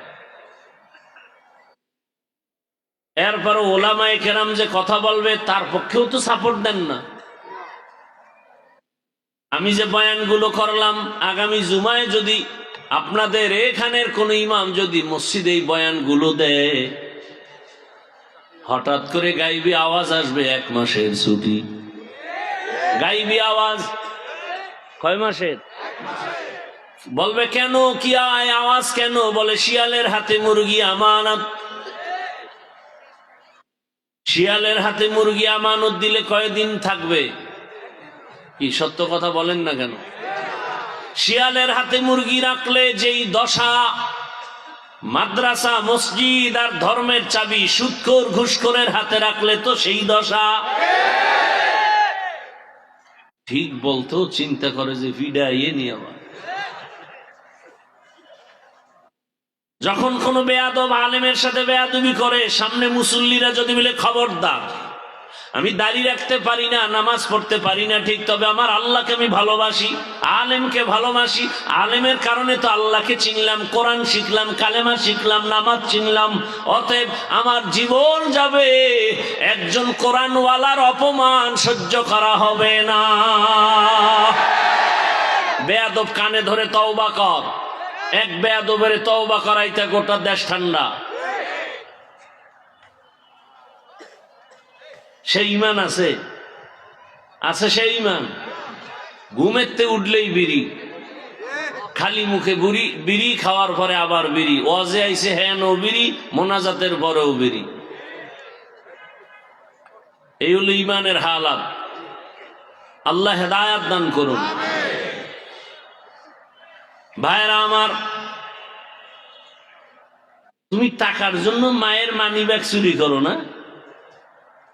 এরপরও ওলামায়ে কেরাম যে কথা বলবে তার পক্ষেও তো সাপোর্ট দেন না। আমি যে বয়ানগুলো করলাম, আগামী জুমায় যদি আপনাদের এখানের কোন ইমাম যদি মসজিদে এই বয়ানগুলো দেয়, হঠাৎ করে গাইবি আওয়াজ আসবে 1 মাসের ছুটি। গাইবি আওয়াজ কয় মাসের? বলবে কেন, কি আওয়াজ কেন? বলে শিয়ালের হাতে মুরগি আমানত। শিয়ালের হাতে মুরগি আমানত দিলে কয়দিন থাকবে? কি সত্য কথা বলেন না কেন? শিয়ালের হাতে মুরগি রাখলে যেই দশা, মাদ্রাসা মসজিদ আর ধর্মের চাবি সুদখোর ঘুষখোরের হাতে রাখলে তো সেই দশা। ঠিক বলতো চিন্তা করে যে ভিড়াইয়ে নিয়ে আবার যখন কোন বেয়াদব আলেমের সাথে বেয়াদবি করে, সামনে মুসল্লিরা যদি বলে খবরদার, আমি দাড়ি রাখতে পারি না, নামাজ পড়তে পারি না ঠিক, তবে আমার আল্লাহকে আমি ভালোবাসি, আলেমকে ভালোবাসি, আলেমের কারণে তো আল্লাহকে চিনলাম, কোরআন শিখলাম, কালেমা শিখলাম, নামাজ চিনলাম, অতএব আমার জীবন যাবে, একজন কোরআনওয়ালার অপমান সহ্য করা হবে না। বেয়াদব কানে ধরে তওবা কর। এক বেয়াদবের তওবা করাইতে গোটা দেশ ঠান্ডা। সেই ইমান আছে, আছে সেই ইমান। ঘুমেতে উঠলেই বিড়ি, খালি মুখে বিড়ি, খাওয়ার পরে আবার বিড়ি, ওয়াজে আইছে হেন ও বিড়ি, মোনাজাতের পরেও বিড়ি। এই হলো ইমানের হালাত। আল্লাহ হেদায়াত দান করুন। ভাইরা আমার, তুমি টাকার জন্য মায়ের মানি ব্যাগ চুরি করো না?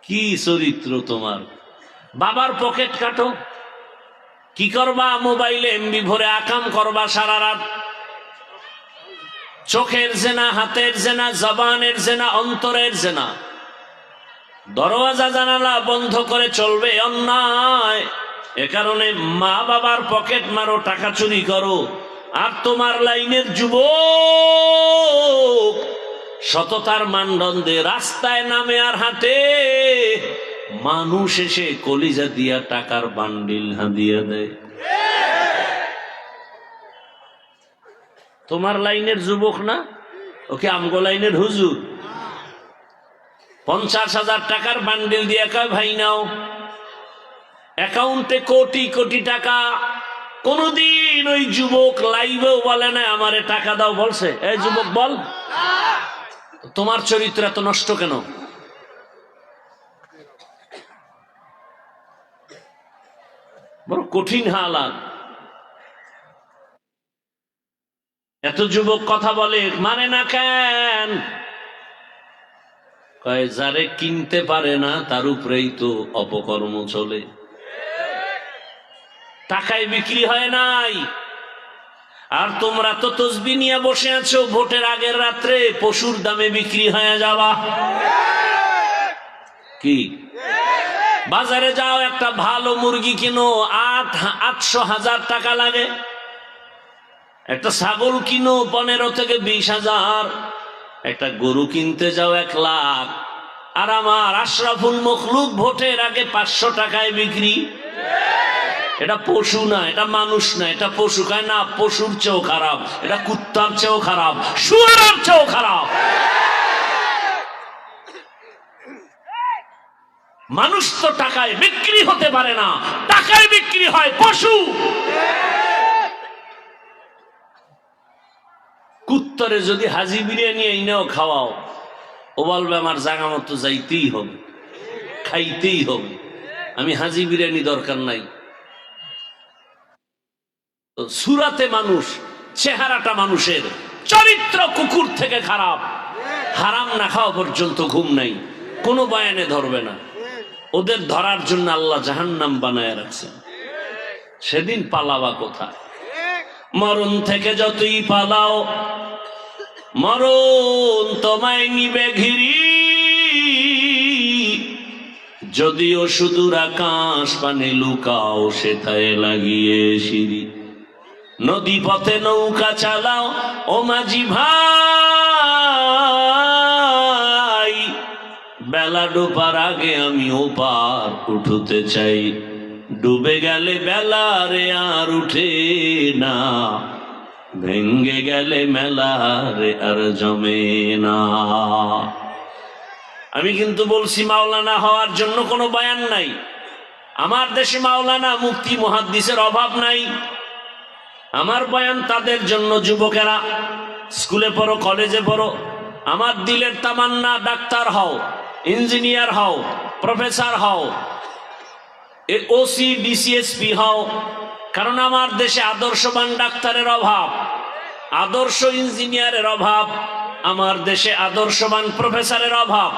কি চরিত্র তোমার! বাবার পকেট কাটো, কি করবা? মোবাইলে এমবি ভরে আকাম করবা সারা রাত। চোখের জেনা, হাতের জেনা, জবানের জেনা, অন্তরের জেনা। দরওয়াজা জানালা বন্ধ করে চলবে অন্যায়। এ কারণে মা বাবার পকেট মারো, টাকা চুরি করো। আর তোমার লাইনের যুবক সততার মানদণ্ডে রাস্তায় নামে আর হাঁটে, মানুষ এসে কলিজা দিয়া টাকার বান্ডিল হাদিয়া দেয়। তোমার লাইনের যুবক না, ওকে আমগো লাইনের হুজুর। 50,000 টাকার বান্ডিল দিয়ে কয় ভাই নাও। অ্যাকাউন্টে কোটি কোটি টাকা। কোনদিন ওই যুবক লাইভেও বলে না আমারে টাকা দাও, বলছে? এই যুবক বল, তোমার চরিত্র এত নষ্ট কেন? বড় কঠিন হালাত। এত যুবক কথা বলে, মানে না কেন? কয় যারে কিনতে পারে না তার উপরেই তো অপকর্ম চলে। টাকায় বিক্রি হয় নাই। আর তোমরা তো তসবিহ নিয়ে বসে আছো, ভোটের আগের রাত্রে পশুর দামে বিক্রি হয়ে যাওয়া। কি বাজারে যাও, একটা ভালো মুরগি কিনো 800,000 টাকা লাগে। একটা ছাগল কিনো 15 থেকে 20,000। একটা গরু কিনতে যাও 1 লাখ। আর আমার আশরাফুল মখলুক ভোটের আগে 500 টাকায় বিক্রি। এটা পশু না, এটা মানুষ না, এটা পশু। কয় না, পশুর চেয়েও খারাপ, এটা কুত্তার চেয়েও খারাপ, শুয়োরের চেয়েও খারাপ। মানুষ তো টাকায় বিক্রি হতে পারে না, টাকায় বিক্রি হয় পশু। কুত্তরে যদি হাজি বিরিয়ানি এনেও খাওয়াও, ও বলবে আমার জায়গা মতো যাইতেই হবে, খাইতেই হবে। আমি হাজি বিরিয়ানি দরকার নাই। সুরাতে মানুষ, চেহারাটা মানুষের, চরিত্র কুকুর থেকে খারাপ। হারাম না খাওয়া পর্যন্ত ঘুম নাই, কোনো বয়ানে ধরবে না। ওদের ধরার জন্য আল্লাহ জাহান্নাম বানায় রাখছে। সেদিন পালাবা কোথায়? মরণ থেকে যতই পালাও, মরণ তোমায় নিবে ঘিরি। যদিও সুদূর আকাশ পানে লুকাও, সেটায় লাগিয়ে সিঁড়ি। নদী পথে নৌকা চালাও ও মাঝি ভাই, বেলা ডোবার আগে আমি ওপার উঠতে চাই। ডুবে গেলে বেলা রে আর উঠে না, ভেঙ্গে গেলে মেলা রে আর জমে না। আমি কিন্তু বলছি মাওলানা হওয়ার জন্য কোনো বয়ান নাই। আমার দেশে মাওলানা মুফতি মুহাদ্দিসের অভাব নাই। আমার বয়ান তাদের জন্য, যুবকেরা স্কুলে পড়ো, কলেজে পড়ো। আমার দিলের তামান্না ডাক্তার হও, ইঞ্জিনিয়ার হও, প্রফেসর হও, ওসি ডিসিএসপি হও। কারণ আমার দেশে আদর্শবান ডাক্তারের অভাব, আদর্শ ইঞ্জিনিয়ারের অভাব, আমার দেশে আদর্শবান প্রফেসরের অভাব,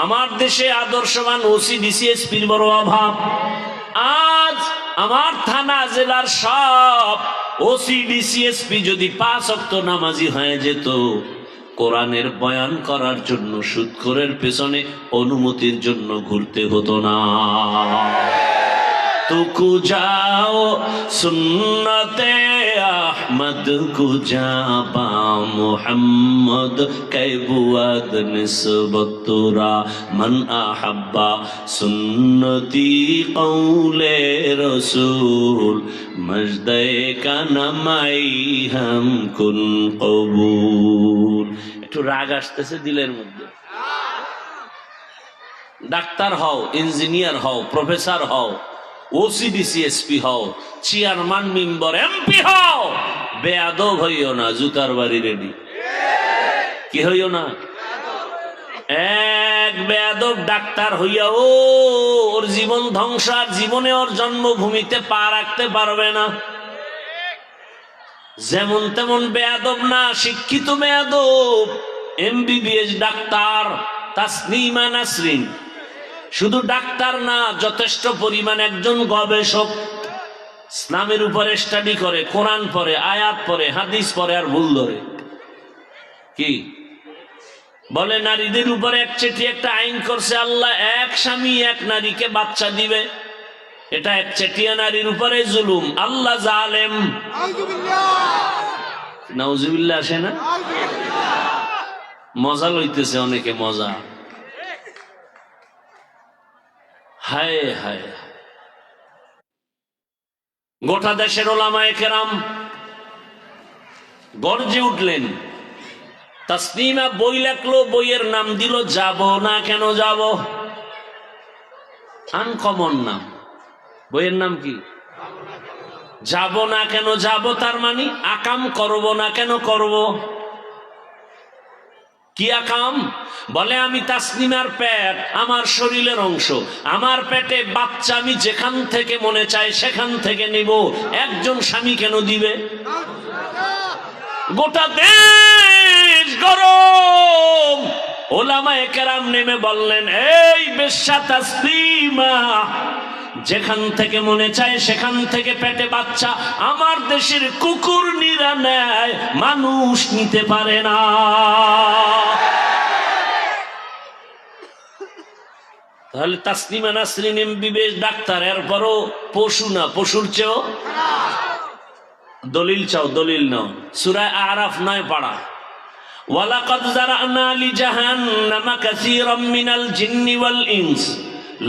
আমার দেশে আদর্শবান ওসি ডিসিএসপির বড় অভাব। আজ আমার থানা জেলার সব ওসি ডিসিএসপি যদি 5 ওয়াক্ত নামাজি হয়ে যেত, কোরআনের বয়ান করার জন্য সুদখোরের পেছনে অনুমতির জন্য ঘুরতে হতো না। তুকু যাও সুন্নতে আহমদ কুজাবা মুহাম্মদ কৈবুয়াদ নিসবতুরা মান আহাব্বা সুন্নতি কৌলে রসুল মজদে কানামাই হাম কুন কবুল। একটু রাগ আসতেছে দিলের মধ্যে। ডাক্তার হও, ইঞ্জিনিয়ার হও, প্রফেসর হও, ওসিডিসিএসপি হও, চেয়ারম্যান, মেম্বার, এমপি হও, বেয়াদব হইও না। জুতার বাড়ি রেডি। কি হইও না? এক বেয়াদব ডাক্তার হইয়া ওর জীবন ধ্বংস, আর জীবনে ওর জন্মভূমিতে পা রাখতে পারবে না। যেমন তেমন বেয়াদব না, শিক্ষিত বেয়াদব। এমবিবিএস ডাক্তার তাসনিমা নাসরিন শুধু ডাক্তার না, যথেষ্ট পরিমাণ একজন গবেষক। ইসলামের উপরে স্টাডি করে, কোরআন পড়ে, আয়াত পড়ে, হাদিস পড়ে, আর ভুল ধরে। কি বলে? নারীদের উপরে একচেটিয়া একটা আইন করছে আল্লাহ, এক স্বামী এক নারীকে বাচ্চা দিবে। এটা একচেটিয়া নারীর উপরে জুলুম। আল্লাহ জালেম। নাউজুবিল্লাহ আসে না? মজা লইতেছে অনেকে, মজা। হায় হায়, গোটা দেশের ওলামায়ে কেরাম গর্জে উঠলেন। তাসনিমা বই লেখলো, বইয়ের নাম দিল যাব না কেন যাব। আনকমন নাম। বইয়ের নাম কি? যাব না কেন যাব। তার মানে আকাম করব না কেন করব। কি আকাম? বলে আমি তাসনিমার পেট আমার শরীরের অংশ, আমার পেটে বাচ্চা আমি যেখান থেকে মনে চাই সেখান থেকে নিব। একজন স্বামী কেন দিবে? গোটা দেশ গরম। ওলামায়ে কেরাম নেমে বললেন, এই বেশ্যা তাসনিমা, যেখান থেকে মনে চায় সেখান থেকে পেটে বাচ্চা আমার দেশের কুকুর নিরা নেয়, মানুষ নিতে পারে না। তাহলে তাসনিমা নাসরিন এমবিবিএস ডাক্তার, এরপরও পশু না, পশুর চেয়েও। দলিল চাও? দলিল নাও। সূরা আরাফ 9 পারা। ওয়ালাকাদ যারানা লিজাহান্নামা কাসীরাম মিনাল জিন্নি ওয়াল ইনস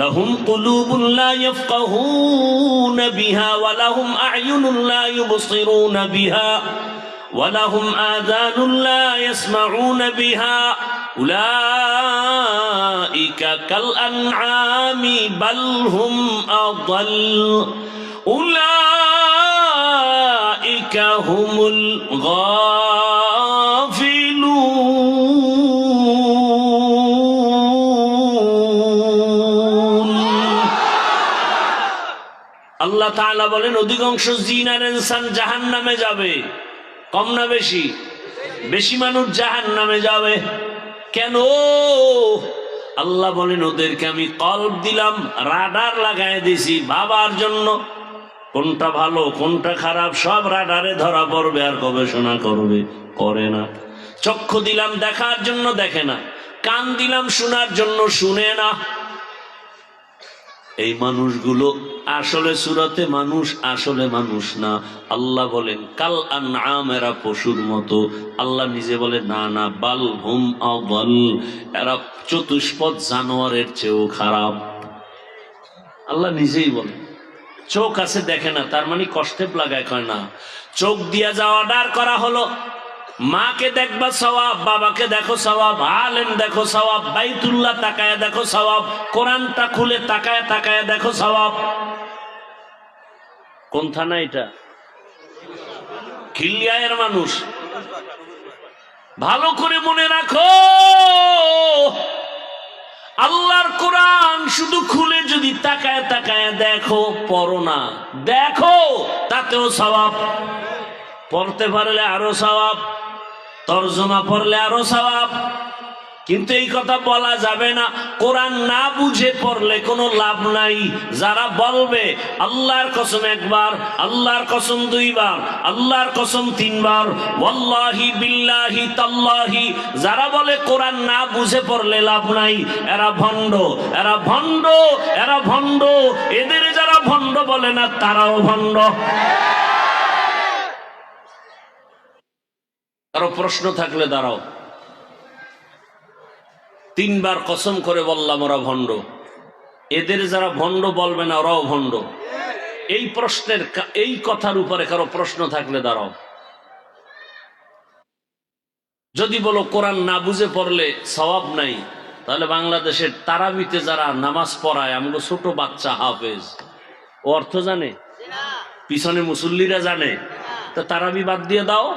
লাহুম কুলুবুন লা ইয়াফকাহুনা বিহা ওয়া লাহুম আ'য়ুনুন লা ইউবসিরুনা বিহা ওয়া লাহুম আযানুন লা ইয়াসমাউনা বিহা উলাইকা কাল আনআমি বাল হুম আদাল উলাইকা হুমুল গাফিলুন। আল্লাহ তাআলা বলেন অধিকাংশ জিন আর ইনসান জাহান্নামে যাবে। কম না বেশি? বেশি মানুষ জাহান্নামে যাবে। কেন? আল্লাহ বলেন ওদেরকে আমি কলব দিলাম, রাডার লাগায় দিছি ভাবার জন্য। কোনটা ভালো কোনটা খারাপ সব রাডারে ধরা পড়বে, আর গবেষণা করবে, করে না। চক্ষু দিলাম দেখার জন্য, দেখে না। কান দিলাম শোনার জন্য, শুনে না। এই মানুষগুলো আসলে সূরাতে মানুষ, আসলে মানুষ না। আল্লাহ বলেন কাল আনআম, এরা পশুর মতো। আল্লাহ নিজে বলে না না, বাল হুম আদাল, এরা চতুষ্পদ জানোয়ারের চেয়েও খারাপ। আল্লাহ নিজেই বলে। চোখ আছে দেখে না, তার মানে কষ্টে লাগায়, কয় না। চোখ দিয়া যাওয়া অর্ডার করা হলো, মাকে দেখবা সওয়াব, বাবাকে দেখো সওয়াব, আলেম দেখো সওয়াব, বাইতুল্লাহ তাকায়া দেখো সওয়াব, কোরআনটা খুলে তাকায়া তাকায়া দেখো সওয়াব। কোন থানা এটা? খিলগাঁয়ের মানুষ। ভালো করে মনে রাখো, আল্লাহর কোরআন শুধু খুলে যদি তাকায় তাকায় দেখো, পড়ো না, দেখো, তাতেও সওয়াব। পড়তে পারলে আরো সওয়াব, তরজমা পড়লে আরো সওয়াব। কিন্তু এই কথা বলা যাবে না কোরআন না বুঝে পড়লে কোনো লাভ নাই। যারা বলবে আল্লাহর কসম একবার, আল্লাহর কসম দুইবার, আল্লাহর কসম তিনবার, ওয়াল্লাহি বিল্লাহি তাল্লাহি, যারা বলে কোরআন না বুঝে পড়লে লাভ নাই, এরা ভণ্ড, এরা ভণ্ড, এরা ভণ্ড। এদের যারা ভণ্ড বলে না তারাও ভণ্ড। কারো প্রশ্ন থাকলে দাঁড়াও। তিনবার কসম করে বললাম ওরা ভণ্ড। এদের যারা ভণ্ড বলবে না ওরাও ভণ্ড। এই প্রশ্নের, এই কথার উপরে কারো প্রশ্ন থাকলে দাঁড়াও। যদি বলো কোরআন না বুঝে পড়লে সওয়াব নাই, তাহলে বাংলাদেশের তারাবিতে যারা নামাজ পড়ায়, আমগো ছোট বাচ্চা হাফেজ, ও অর্থ জানে? পিছনে মুসল্লিরা জানে? তো তারাবি বাদ দিয়ে দাও।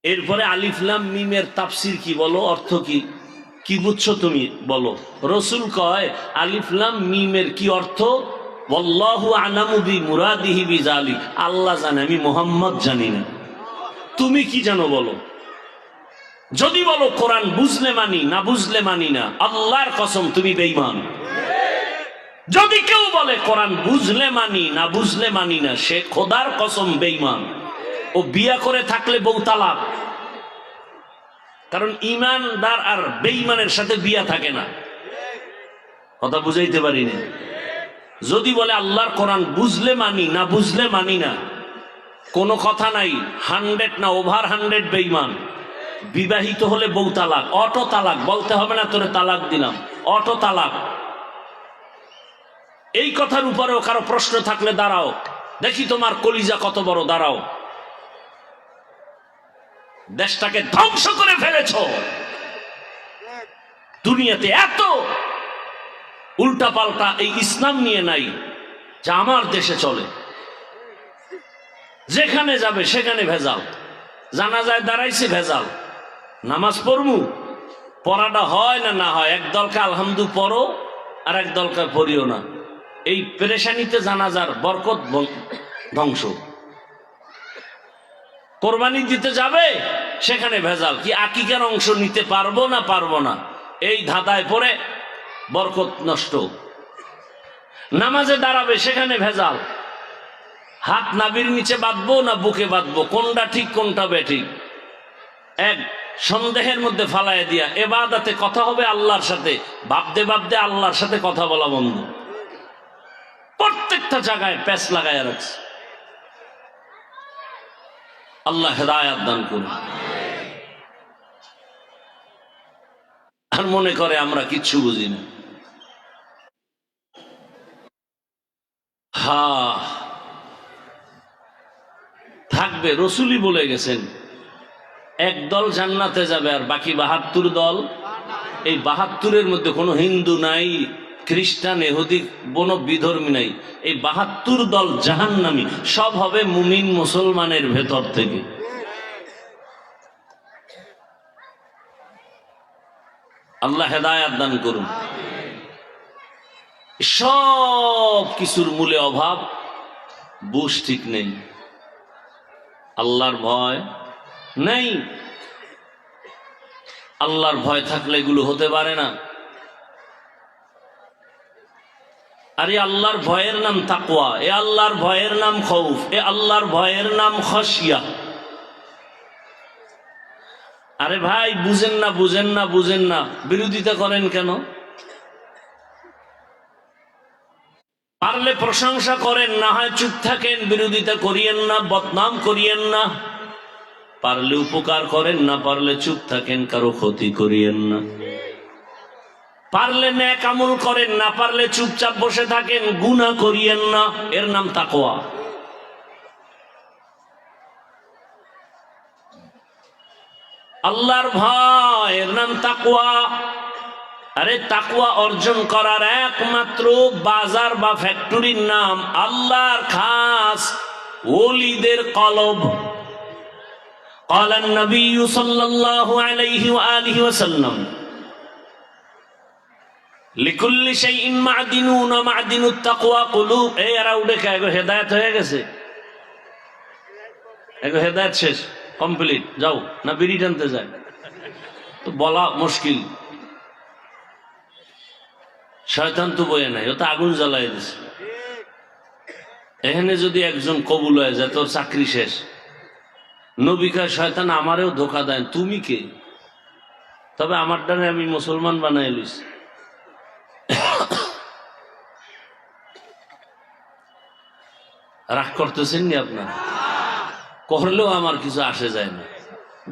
এরপরে আলিফ লাম মিমের তাফসির কি বলো, অর্থ কি? কি বুঝছো তুমি বলো? রসুল কয় আলিফ লাম মিমের কি অর্থ? ওয়াল্লাহু আলামু বিমুরাদিহি বিযালিক, আল্লাহ জানে, আমি মুহাম্মদ জানি না। তুমি কি জানো বলো? যদি বলো কোরআন বুঝলে মানি, না বুঝলে মানি না, আল্লাহর কসম তুমি বেঈমান। যদি কেউ বলে কোরআন বুঝলে মানি, না বুঝলে মানি না, সে খোদার কসম বেঈমান। ও বিয়া করে থাকলে বউ তালাক। কারণ ইমানদার আর বেঈমানের সাথে বিয়া থাকে না। কথা বুঝাইতে পারি না? যদি বলে আল্লাহর কোরআন বুঝলে মানি, না বুঝলে মানি না, কোনো কথা নাই, 100 না ওভার 100 বেঈমান। বিবাহিত হলে বউ তালাক, অটো তালাক, বলতে হবে না তোরে তালাক দিলাম, অটো তালাক। এই কথার উপরেও কারো প্রশ্ন থাকলে দাঁড়াও, দেখি তোমার কলিজা কত বড়, দাঁড়াও। দেশটাকে ধ্বংস করে ফেলেছ, দুনিয়াতে এত উল্টা পাল্টা এই ইসলাম নিয়ে নাই যা আমার দেশে চলে। যেখানে যাবে সেখানে ভেজাল। জানাজায় দাঁড়াইছে ভেজাল। নামাজ পড়মু, পড়াটা হয় না না হয়, একদলকে আলহামদু পড়ো আর একদলকে পড়িও না। এই পেরেশানিতে জানাজার বরকত ধ্বংস। কোরবানি দিতে যাবে সেখানে ভেজাল। কি আকিকার অংশ নিতে পারবো না পারবো না, এই ধাঁধায় পড়ে বরকত নষ্ট। নামাজে দাঁড়াবে সেখানে ভেজাল। হাত নাভির নিচে বাঁধবো না বুকে বাঁধবো, কোনটা ঠিক কোনটা বেঠিক, এক সন্দেহের মধ্যে ফালায় দিয়া এবাদতে কথা হবে আল্লাহর সাথে, ভাবতে ভাবতে আল্লাহর সাথে কথা বলা বন্ধ। প্রত্যেকটা জায়গায় প্যাচ লাগাইয়া রাখছে। আল্লাহ হেদায়াত দান করুন। আর মনে করে আমরা কিচ্ছু বুঝি না। থাকবে, রসুলই বলে গেছেন একদল জান্নাতে যাবে আর বাকি ৭২ দল। এই ৭২-এর মধ্যে কোনো হিন্দু নাই, খ্রিস্টান, ইহুদি, কোনো বিধর্মী নাই। এই ৭২ দল জাহান্নামী, সব হবে মুমিন মুসলমানের ভেতর থেকে। আল্লাহ হেদায়াত দান করুন। সব কিছুর মূলে অভাব, বুঝ ঠিক নেই, আল্লাহর ভয় নেই। আল্লাহর ভয় থাকলে এগুলো হতে পারে না। আর এই আল্লাহর ভয়ের নাম তাকওয়া, এ আল্লাহর ভয়ের নাম খৌফ, এ আল্লাহর ভয়ের নাম খশিয়া। আরে ভাই বুঝেন না, বুঝেন না, বুঝেন না, বিরোধিতা করেন কেন? পারলে প্রশংসা করেন, না হয় চুপ থাকেন, বিরোধিতা করিয়েন না, বদনাম করিয়েন না। পারলে উপকার করেন, না পারলে চুপ থাকেন, কারো ক্ষতি করিয়েন না। পারলে নেক আমল করেন, না পারলে চুপচাপ বসে থাকেন, গুনাহ করিয়েন না। এর নাম তাকওয়া। আল্লাহর ভয় এর নাম তাকওয়া। আরে তাকওয়া অর্জন করার একমাত্র বাজার বা ফ্যাক্টরির নাম আল্লাহর খাস ওলিদের কলব। قال النبي صلى الله عليه وآله وسلم لكل شيء معدن ومعدن التقوى قلوب। এই এরা উঠে এগো হেদায়েত হয়ে গেছে, এগো হেদায়েত শেষ, কমপ্লিট, যাও না বিড়ি টানতে যায়, তো বলা মুশকিল। শয়তান তো বয়ে নাই, ও তো আগুন জ্বালাই দিছে। এখানে যদি একজন কবুল হয়ে যায় তোর চাকরি শেষ। নবী কয় শয়তান আমারেও ধোকা দেয়, তুমি কে? তবে আমার ডানে আমি মুসলমান বানাই লইছি। রাগ করতেছেন নি আপনার? করলেও আমার কিছু আসে যায় না।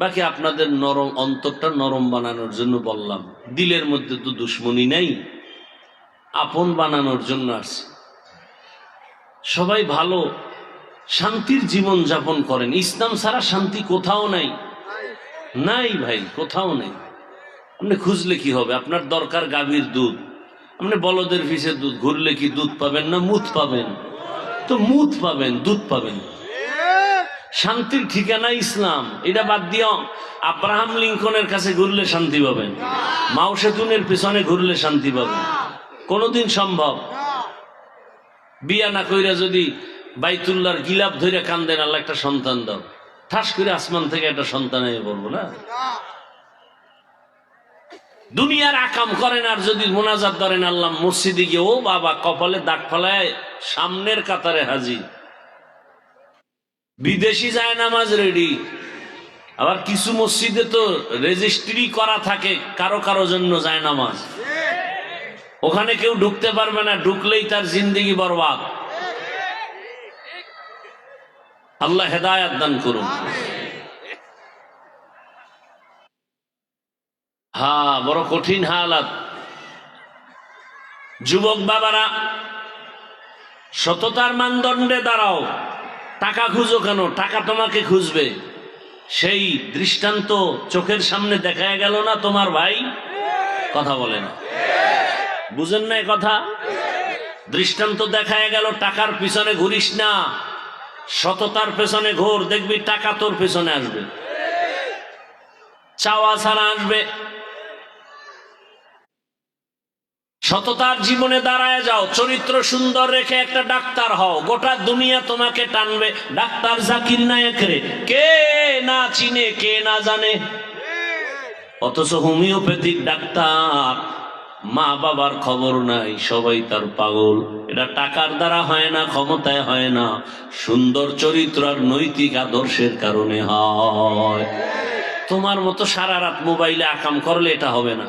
বাকি আপনাদের নরম অন্তরটা নরম বানানোর জন্য বললাম। দিলের মধ্যে তো দুশ্মনী নাই, আপন বানানোর জন্য আসছে। সবাই ভালো শান্তির জীবন যাপন করেন। ইসলাম ছাড়া শান্তি কোথাও নাই, নাই ভাই, কোথাও নেই। আপনি খুঁজলে কি হবে? আপনার দরকার গাভীর দুধ, আপনি বলদের পিছে দুধ ঘুরলে কি দুধ পাবেন না মুত পাবেন? তো মুত পাবেন, দুধ পাবেন। শান্তির ঠিকানা ইসলাম। এটা বাদ দিও আব্রাহাম লিঙ্কনের কাছে ঘুরলে শান্তি পাবেন, মাও সেতুনের পিছনে ঘুরলে শান্তি পাবেন। কোনদিন সম্ভব? বিয়া না কইরা যদি বাইতুল্লাহর গিলাপ ধরে কান্দেন, আল্লাহ একটা সন্তান দাও, ঠাস করে আসমান থেকে একটা সন্তান এসে পড়বো না? দুনিয়ার আকাম করেন আর যদি মোনাজাত ধরেন আল্লাহ মসজিদে গিয়ে, ও বাবা কপালে দাগ ফলায় সামনের কাতারে হাজির। বিদেশি যায় নামাজ রেডি। আবার কিছু মসজিদে তো রেজিস্ট্রি করা থাকে কারো কারো জন্য যায় নামাজ, ওখানে কেউ ঢুকতে পারবে না, ঢুকলেই তার জিন্দেগি বরবাদ। আল্লাহ হেদায়াত দান করুন। হ্যাঁ, বড় কঠিন হালাত। যুবক বাবারা, সততার মানদণ্ডে দাঁড়াও। টাকা খুঁজো কেন? টাকা তোমাকে খুঁজবে। সেই দৃষ্টান্ত চোখের সামনে দেখা গেল না তোমার ভাই? কথা বলে না, বুঝেন না কথা? দৃষ্টান্ত দেখা গেল, টাকার পিছনে ঘুরিস না, সততার পেছনে ঘোর, দেখবি টাকা তোর পেছনে আসবে, চাওয়া ছাড়া আসবে। সততার জীবনে দাঁড়ায় যাও, চরিত্র সুন্দর রেখে একটা ডাক্তার হও, গোটা দুনিয়া তোমাকে টানবে। ডাক্তার জাকির নায়েক রে কে না চিনে, কে না জানে, অথচ হোমিওপ্যাথিক ডাক্তার, মা বাবার খবর নাই, সবাই তার পাগল। এটা টাকার দ্বারা হয় না, ক্ষমতায় হয় না, সুন্দর চরিত্র আর নৈতিক আদর্শের কারণে হয়। তোমার মতো সারা রাত মোবাইলে আকাম করলে এটা হবে না,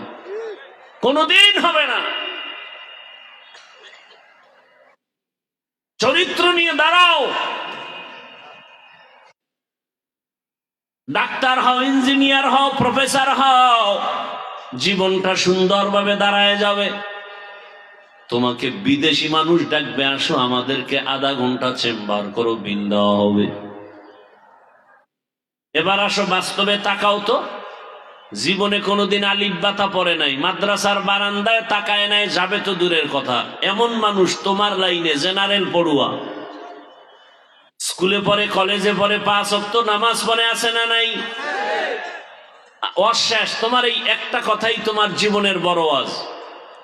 কোনদিন হবে না। চরিত্র নিয়ে দাঁড়াও, ডাক্তার হও, ইঞ্জিনিয়ার হও, প্রফেসর হও, জীবনটা সুন্দরভাবে দাঁড়ায় যাবে। তোমাকে বিদেশি মানুষ ডাকবে, আসো আমাদেরকে আধা ঘন্টা চেম্বার করো, বিল দেওয়া হবে। এবার আসো বাস্তবে তাকাও তো, জীবনে কোনোদিন আলিফ বাতা পড়ে নাই, মাদ্রাসার বারান্দায় তাকায় নাই, যাবে তো দূরের কথা। এমন মানুষ তোমার লাইনে জেনারেল পড়ুয়া, স্কুলে পড়ে, কলেজে পড়ে, 5 ওয়াক্ত নামাজ পড়ে, আছে না নাই? অশেষ। তোমার এই একটা কথাই তোমার জীবনের বড় ওয়াজ।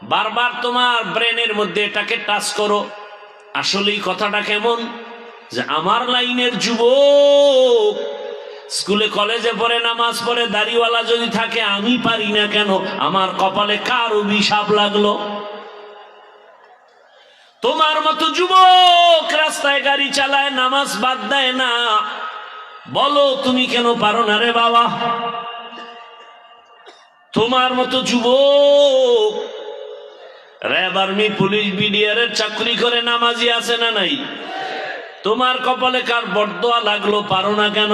বারবার তোমার ব্রেনের মধ্যে এটাকে টাচ করো, আসলেই কথাটা কেমন, যে আমার লাইনের যুবক স্কুলে কলেজে পড়ে, নামাজ পড়ে, দাড়িওয়ালা যদি থাকে, আমি পারি না কেন? আমার কপালে কার অভিশাপ লাগলো? তোমার মতো যুবক রাস্তায় গাড়ি চালায়, নামাজ বাদ দেয় না, বলো তুমি কেন পারো না রে বাবা? তোমার মতো যুবক র্যাব, আর্মি, পুলিশ, বিডিআর এর চাকরি করে নামাজি আছে না নাই? তোমার কপালে কার বরদোয়া লাগলো, পারো না কেন?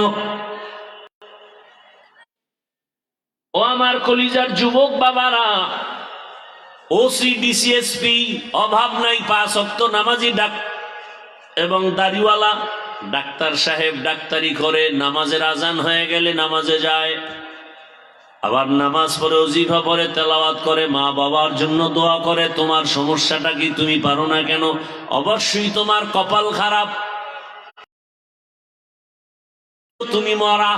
ও আমার কলিজার যুবক বাবারা, ওসি, ডিসিএসপি অভাব নাই, 5 ওয়াক্ত নামাজি এবং দাড়িওয়ালা ডাক্তার সাহেব ডাক্তারি করে, নামাজের আজান হয়ে গেলে নামাজে যায়, আবার নামাজ পড়ে, ওজিফা পড়ে, তেলাওয়াত করে, মা বাবার জন্য দোয়া করে। তোমার সমস্যাটা কি? তুমি পারো না কেন? অবশ্যই তোমার কপাল খারাপ, তুমি মরা,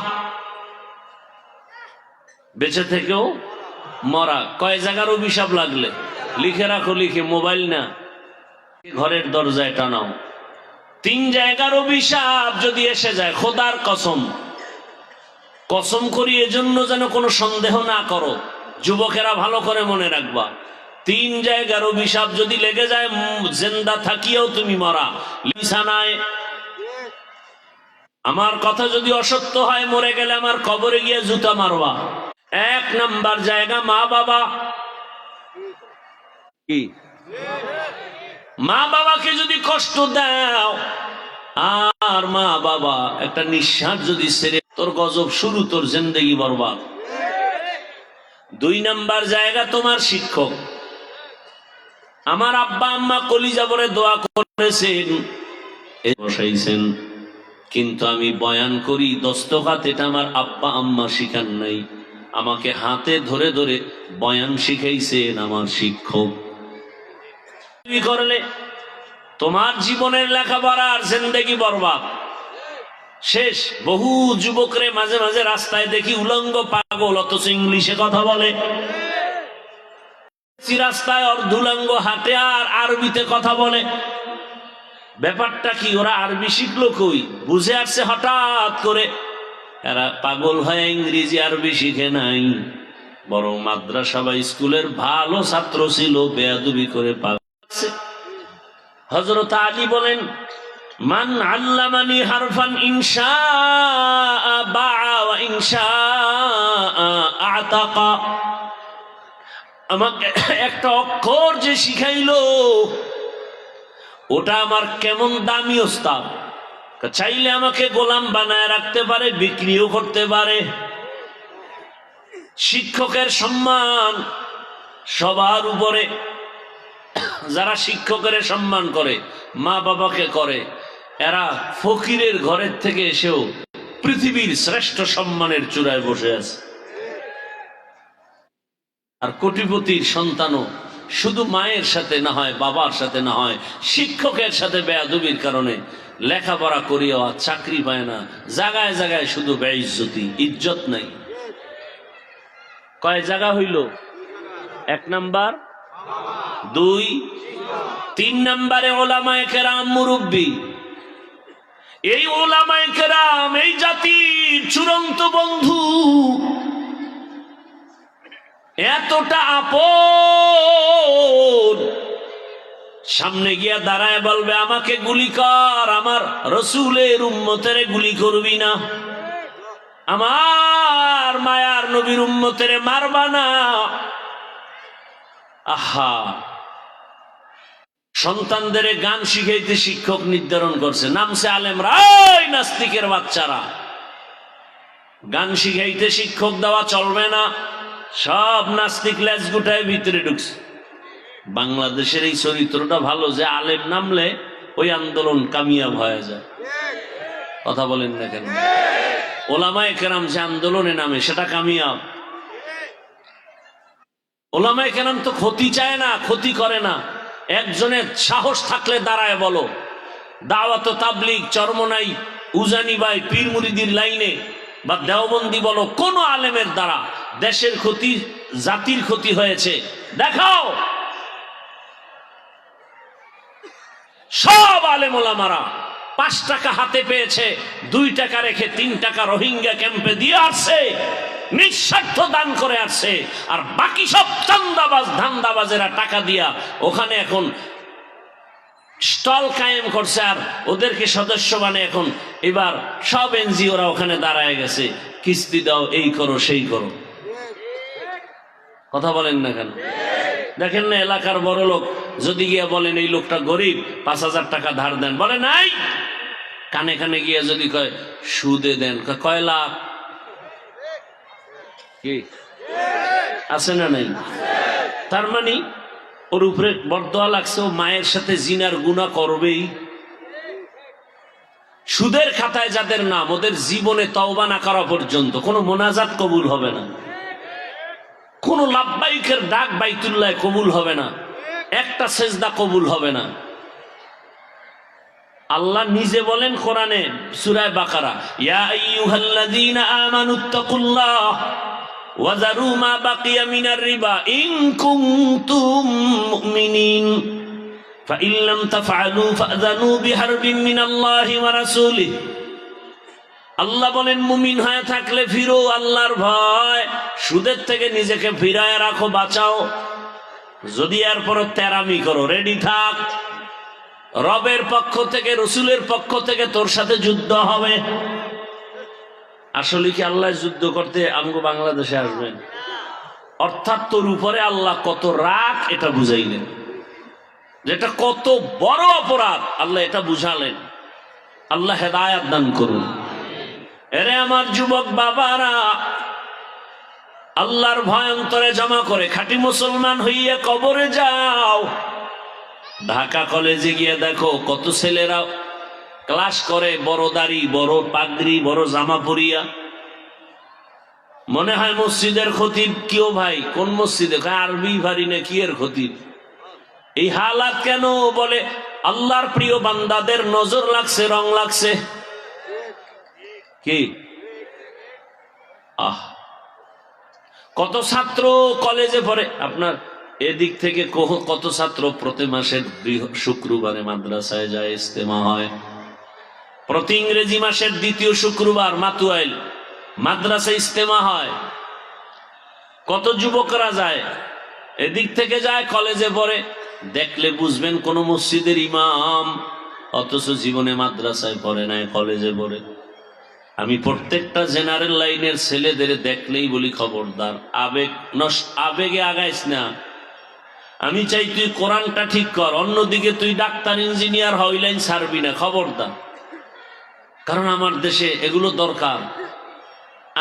বেঁচে থেকেও মরা। কয় জায়গার অভিশাপ লাগলে লিখে রাখো, লিখে, মোবাইল না, ঘরের দরজায় টানাও। 3 জায়গার অভিশাপ যদি এসে যায়, খোদার কসম, কসম করি এজন্য যেন কোনো সন্দেহ না করো, যুবকেরা ভালো করে মনে রাখবা, 3 জায়গার অভিশাপ যদি লেগে যায়, জিন্দা থাকিয়েও তুমি মরা। লিসানায় আমার কথা যদি অসত্য হয়, মরে গেলে আমার কবরে গিয়ে জুতা মারবা। 1 নাম্বার জায়গা মা বাবা। কি? মা বাবাকে যদি কষ্ট দাও, আর মা বাবা একটা নিঃশ্বাস যদি ছেড়ে, তোর গজব শুরু, তোর জিন্দেগি বরবাদ। 2 নাম্বার জায়গা তোমার শিক্ষক। আমার আব্বা আম্মা কলিজা ভরে দোয়া করেছেন, বসাইছেন, কিন্তু আমি বয়ান করি দস্তখাত, এটা আমার আব্বা আম্মা শিখান নাই, আমাকে হাতে ধরে ধরে বয়ান শিখাইছেন আমার শিক্ষক। তুমি করলে তোমার জীবনের লেখাপড়ার জিন্দেগি বরবাদ, শেষ। বহু যুবকরে মাঝে মাঝে রাস্তায় দেখি উলঙ্গ পাগল, অথচ ইংলিশে কথা বলে, রাস্তায় অর্ধুলঙ্গ হাঁটে আর আরবিতে কথা বলে। ব্যাপারটা কি? ওরা আরবি শিখলো কই? বুঝে আসছে হঠাৎ করে। এরা পাগল হয়ে ইংরেজি আরবি শিখে নাই, বরং মাদ্রাসা বা স্কুলের ভালো ছাত্র ছিল, বেয়াদবি করে পাগল। হযরত আলী বলেন, মান আল্লামানি হারফান ইনশাআ বাআ ওয়া ইনশাআ আতাকা। আমাকে একটা অক্ষর যে শিখাইলো, ওটা আমার কেমন দামি ওস্তাদ, চাইলে আমাকে গোলাম বানায় রাখতে পারে, বিক্রিও করতে পারে। শিক্ষকের সম্মান সবার উপরে। যারা শিক্ষকের সম্মান করে, মা বাবাকে করে, এরা ফকিরের ঘরের থেকে এসেও পৃথিবীর শ্রেষ্ঠ সম্মানের চূড়ায় বসে আছে। আর কোটিপতির সন্তানও শুধু মায়ের সাথে না হয়, বাবার সাথে না হয়, শিক্ষকের সাথে বেয়াদবির কারণে লেখাপড়া করিও আর চাকরি পায় না। জায়গায় জায়গায় শুধু বেইজ্জতি, ইজ্জত নাই। কয় জায়গা হইল? 1 নাম্বার, 2, 3 নাম্বারে ওলামায়ে কেরাম, মুরব্বী। এই ওলামায়ে কেরাম এই জাতির চূড়ান্ত বন্ধু, এতটা আপন, সামনে গিয়া দাঁড়ায় বলবে, আমাকে গুলি কর, আমার রসুলের উম্মতের গুলি করবি না, আমার মায়ার নবীর উম্মতের মারবা না। আহা, সন্তানদের গান শিখাইতে শিক্ষক নির্ধারণ করছে, নামছে আলেমরা। এই নাস্তিকের বাচ্চারা, গান শিখাইতে শিক্ষক দেওয়া চলবে না। সব নাস্তিক লেজ গুটায় ভিতরে ঢুকছে। বাংলাদেশের এই চরিত্রটা ভালো যে আলেম নামলে ওই আন্দোলন কামিয়াব হয়ে যায়। কথা বলেন না কেন? ওলামায়ে কেরাম যে আন্দোলনে নামে সেটা কামিয়াব। ওলামায়ে কেরাম তো ক্ষতি চায় না, ক্ষতি করে না। একজনের সাহস থাকলে দাঁড়ায় বলো, দাওয়াত তাবলীগ, চরমনাই, উজানি ভাই, পীর মুরিদির লাইনে বা দেওবন্দি বলো, কোন আলেমের দ্বারা দেশের ক্ষতি, জাতির ক্ষতি হয়েছে দেখাও। সব আলেম ওলামারা 5 টাকা হাতে পেয়েছে, 2 টাকা রেখে 3 টাকা রোহিঙ্গা ক্যাম্পে দিয়ে আসছে, নিঃস্বার্থ দান করে আসছে। আর বাকি সব চান্দাবাজ ধান্দাবাজেরা টাকা দিয়া ওখানে এখন স্টল কায়েম করছে, আর ওদেরকে সদস্য বানিয়ে এখন এবার সব এনজিওরা ওখানে দাঁড়ায় গেছে, কিস্তি দাও, এই করো সেই করো। কথা বলেন না কেন? দেখেন না এলাকার বড় লোক যদি গিয়া বলেন এই লোকটা গরিব, 5,000 টাকা ধার দেন, বলে নাই। কানে কানে গিয়া যদি কয় সুদে দেন, কয় লাখ, কি আছে না নাই? তার মানে ওর উপরে বরদোয়া লাগছে, ও মায়ের সাথে জিনার গুনাহ করবেই। সুদের খাতায় যাদের নাম, ওদের জীবনে তওবা না করা পর্যন্ত কোনো মোনাজাত কবুল হবে না, কোন লাব্বাইকের ডাক বাইতুল্লাহ কবুল হবে না, একটা সেজদা কবুল হবে না। আল্লাহ নিজে বলেন কোরআনে সূরা বাকারা, ইয়া আইয়ুহাল্লাযীনা আমানুত্তাকুল্লাহ ওয়া যারু মা বাকিয়া মিনার রিবা ইন কুনতুম মুমিনিন ফাইন লাম তাফআলু ফাযানু বিহারবিন মিনাল্লাহি ওয়া রাসূলিহি। আল্লাহ বলেন মুমিন হয়ে থাকলে ফিরো আল্লাহর ভয়, সুদের থেকে নিজেকে ফিরায় রাখো, বাঁচাও। যদি এরপর তেরামি করো, রেডি থাক, রবের পক্ষ থেকে রসুলের পক্ষ থেকে তোর সাথে যুদ্ধ হবে। আসলে কি আল্লাহ যুদ্ধ করতে আমগো বাংলাদেশে আসবেন? অর্থাৎ তোর উপরে আল্লাহ কত রাগ এটা বুঝাইলেন, যেটা কত বড় অপরাধ আল্লাহ এটা বুঝালেন। আল্লাহ হেদায়াত দান করুন। এরে আমার যুবক বাবারা, আল্লাহর ভয় অন্তরে জমা করে খাঁটি মুসলমান হইয়া কবরে যাও। ঢাকা কলেজে গিয়ে দেখো কত ছেলেরা ক্লাস করে, বড় দাড়ি, বড় পাগড়ি, বড় জামা পরিয়া, মনে হয় মসজিদের খতিব। কেউ ভাই কোন মসজিদে? আরবি ভারি না কি এর খতিব? এই হালাত কেন? বলে আল্লাহর প্রিয় বান্দাদের নজর লাগছে, রং লাগছে। কি কত ছাত্র কলেজে পড়ে, আপনার এদিক থেকে কত ছাত্র প্রতি মাসের শুক্রবারে মাদ্রাসায় যায়, ইস্তেমা হয়। প্রতি ইংরেজি মাসের 2য় শুক্রবার মাতুয়াইল মাদ্রাসা ইস্তেমা হয়। কত যুবকরা যায়, এদিক থেকে যায়, কলেজে পড়ে। দেখলে বুঝবেন কোন মসজিদের ইমাম, অথচ জীবনে মাদ্রাসায় পড়ে নাই, কলেজে পড়ে। আমি প্রত্যেকটা জেনারেল লাইনের ছেলেদের দেখলেই বলি খবরদার, আবেগে আগাইস না। আমি চাই তুই কোরআনটা ঠিক কর, অন্যদিকে তুই ডাক্তার ইঞ্জিনিয়ার হই, লাইন ছাড়বি না, খবরদার। কারণ আমার দেশে এগুলো দরকার।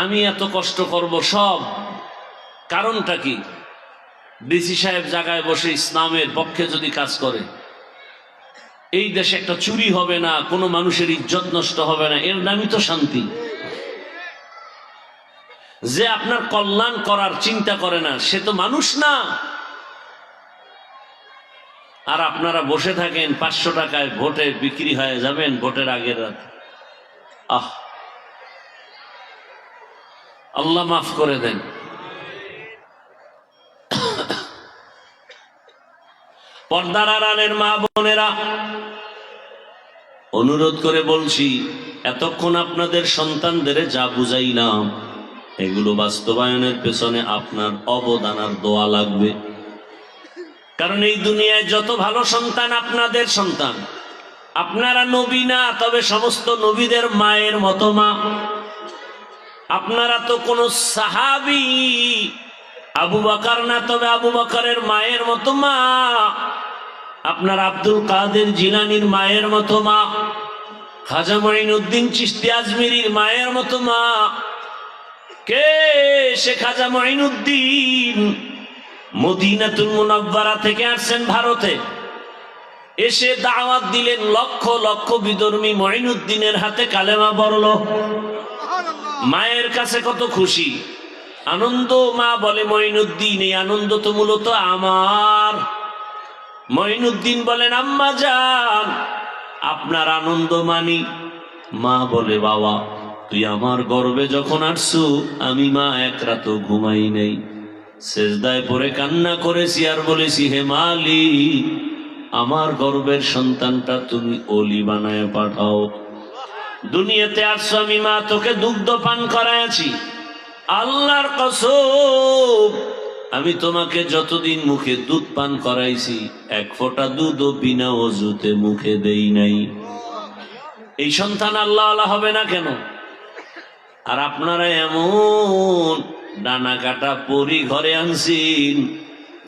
আমি এত কষ্ট করব সব কারণটা কি? ডিসি সাহেব জায়গায় বসে ইসলামের পক্ষে যদি কাজ করে, এই দেশে একটা চুরি হবে না, কোনো মানুষের ইজ্জত নষ্ট হবে না, এর নামই তো শান্তি। যে আপনার কল্যাণ করার চিন্তা করে না, সে তো মানুষ না। আর আপনারা বসে থাকেন 500 টাকায় ভোটে বিক্রি হয়ে যাবেন ভোটের আগের রাত। আল্লাহ মাফ করে দেন। পর্দার আড়ালের মা বোনেরা, অনুরোধ করে বলছি, এতক্ষণ আপনাদের সন্তানদের যা বুঝাইলাম, এগুলো বাস্তবায়নের পেছনে আপনার অবদান আর দোয়া লাগবে। কারণ এই দুনিয়ায় যত ভালো সন্তান আপনাদের সন্তান। আপনারা নবী না, তবে সমস্ত নবীদের মায়ের মতো মা। আপনারা তো কোন সাহাবী আবু বকর না, তবে আবু বকরের মায়ের মতো মা। আপনার আব্দুল কাদের জিলানীর মায়ের মতো মা, খাজা মঈনুদ্দিন চিশতি আজমিরির মায়ের মতো মা। কে সে খাজা মঈনুদ্দিন? মদিনাতুল মুনাওয়ারা থেকে আসছেন ভারতে, এসে দাওয়াত দিলেন, লক্ষ লক্ষ বিধর্মী মঈনুদ্দিনের হাতে কালেমা পড়ল। মায়ের কাছে কত খুশি, আনন্দ। মা বলে মঈনুদ্দিন, এই আনন্দ তো মূলত আমার। মঈনুদ্দিন বলেন, আম্মা জান, আপনার আনন্দ মানি। মা বলে, বাবা তুই আমার গর্ভে যখন আসছু, আমি মা এক রাতও ঘুমাই নাই, সেজদায় পড়ে কান্না করেছি আর বলেছি, হে মালিক আমার গর্বের সন্তানটা তুমি অলি বানায় পাঠাও। দুনিয়াতে আসছো আমি মা তোকে দুগ্ধ পান করাইছি, আল্লাহর কসম আমি তোমাকে যতদিন মুখে দুধ পান করাইছি এক ফোঁটা দুধও বিনা ওযুতে মুখে দেই নাই। এই সন্তান আল্লাহ আল্লাহ হবে না কেন? আর আপনারা এমন ডানা কাটা পরি ঘরে আনছেন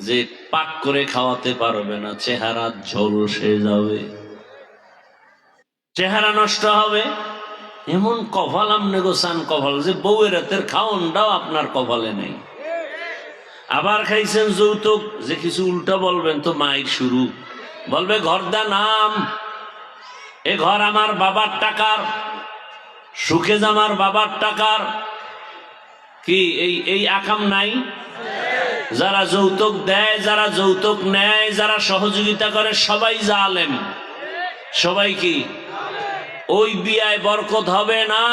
যে পাক করে খাওয়াতে পারবে না, চেহারা ঝলসে যাবে, চেহারা নষ্ট হবে। এমন কপাল আমনে গোসান কপাল যে বউয়ের হাতের খাওনটাও আপনার কপালে নেই। আবার খাইছেন যৌতুক, যে কিছু উল্টা বলবেন তো মায়ের শুরু, বলবে ঘরদা নাম, এ ঘর আমার বাবার টাকার, সুখে আমার বাবার টাকার। কি এই আকাম নাই? যারা যৌতুক দেয়, যারা যৌতুক নেয়, যারা সহযোগিতা করে সবাই জালেম, সবাই কি? ওই বিয়ায় বরকত হবে না,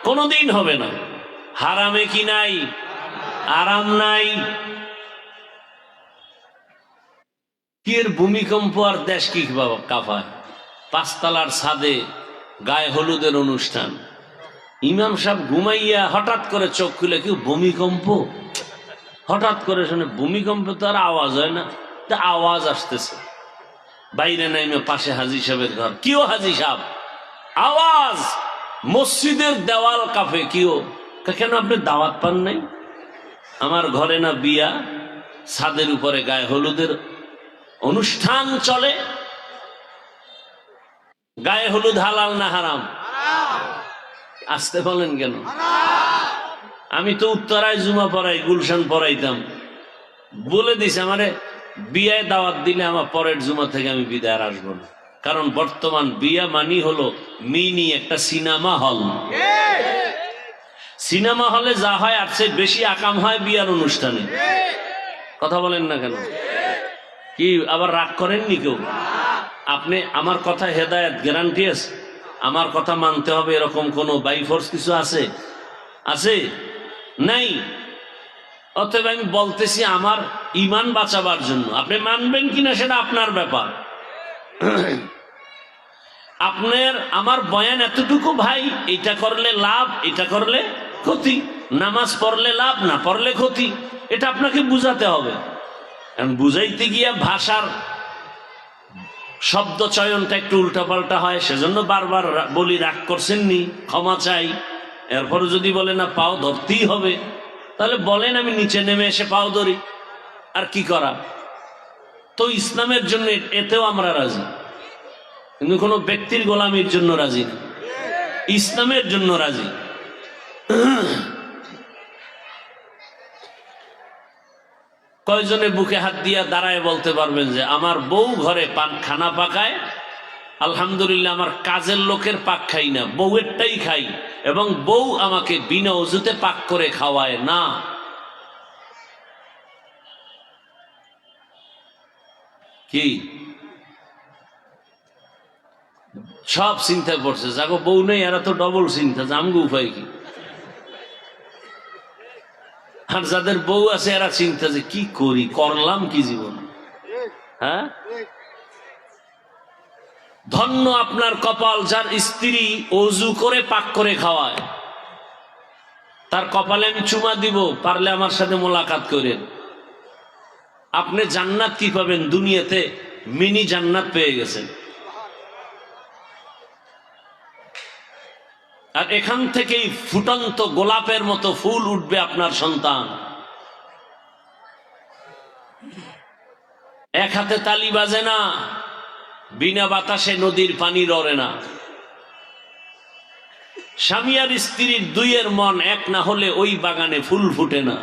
কোনদিন হবে না। হারামে কি নাই? আরাম নাই। কি এর ভূমিকম্প আর দেশ কি বাবা কাঁপায়। পাঁচতলার ছাদে গায়ে হলুদের অনুষ্ঠান, ইমাম সাহেব ঘুমাইয়া হঠাৎ করে চোখ খুলে কেউ ভূমিকম্প, হঠাৎ করে শুনে ভূমিকম্প তো আর আওয়াজ হয় না, আওয়াজ আসতেছে। বাইরে নাইমে পাশে হাজি সাহেবের ঘর, কিও হাজি সাহেব আওয়াজ, মসজিদের দেওয়াল কাঁপে। কিও? কেন আপনি দাওয়াত পান নাই? আমার ঘরে না বিয়া, ছাদের উপরে গায়ে হলুদের অনুষ্ঠান চলে। গায়ে হলুদ হালাল না হারাম? আসতে বলেন কেন? আমি তো উত্তরায় জুমা পড়াই, গুলশান পড়াইতাম, বলে দিছে আমারে বিয়ায় দাওয়াত দিলে আমার পরের জুমা থেকে আমি বিদায় আর আসবো না। কারণ বর্তমান বিয়া মানি হলো মিনি একটা সিনেমা হল। সিনেমা হলে যা হয় আর চেয়ে বেশি আকাম হয় বিয়ার অনুষ্ঠানে। কথা বলেন না কেন? কি আবার রাগ করেননি কেউ? আপনি আমার কথা হেদায়েত গ্যারান্টি আছে, আমার কথা মানতে হবে এরকম কোন বাই ফোর্স কিছু আছে? আছে? নাই। অতএব আমি বলতেছি আমার ঈমান বাঁচাবার জন্য, আপনি মানবেন কিনা সেটা আপনার ব্যাপার। আপনার আমার বয়ান এতটুকু ভাই, এটা করলে লাভ, এটা করলে ক্ষতি, নামাজ পড়লে লাভ, না পড়লে ক্ষতি, এটা আপনাকে বুঝাতে হবে। বুঝাইতে গিয়া ভাষার শব্দ চয়নটা একটু উল্টাপাল্টা হয়, সেজন্য বারবার বলি রাগ করছেন নি, ক্ষমা চাই। এরপর যদি বলে না পাও ধরতেই হবে, তাহলে বলেন আমি নিচে নেমে এসে পাও ধরি, আর কি করা। তো ইসলামের জন্য এতেও আমরা রাজি, কিন্তু কোনো ব্যক্তির গোলামির জন্য রাজি না, ইসলামের জন্য রাজি। কয়জনে বুকে হাত দিয়া দাঁড়ায় বলতে পারবেন যে আমার বউ ঘরে খানা পাকায়, আলহামদুলিল্লাহ আমার কাজের লোকের পাক খাই না, বউয়েরটাই খাই, এবং বউ আমাকে বিনা ওযুতে পাক করে খাওয়ায় না? কি সব চিন্তায় পড়ছে, যাগো বউ নেই এরা তো ডবল চিন্তা, জামগো উপায় কি। আর যাদের বউ আছে এরা চিন্তা যে কি করি, করলাম কি জীবন। হ্যাঁ, ধন্য আপনার কপাল যার স্ত্রী ওযু করে পাক করে খাওয়ায়, তার কপালে আমি চুমা দিব, পারলে আমার সাথে মোলাকাত করেন। আপনি জান্নাত কি পাবেন? দুনিয়াতে মিনি জান্নাত পেয়ে গেছেন। আর এখান থেকেই ফুটন্ত গোলাপের মতো ফুল উঠবে আপনার সন্তান। এক হাতে তালি বাজে না, বিনা বাতাসে নদীর পানি লড়ে না। স্বামী আর স্ত্রীর দুইয়ের মন এক না হলে ওই বাগানে ফুল ফুটে না।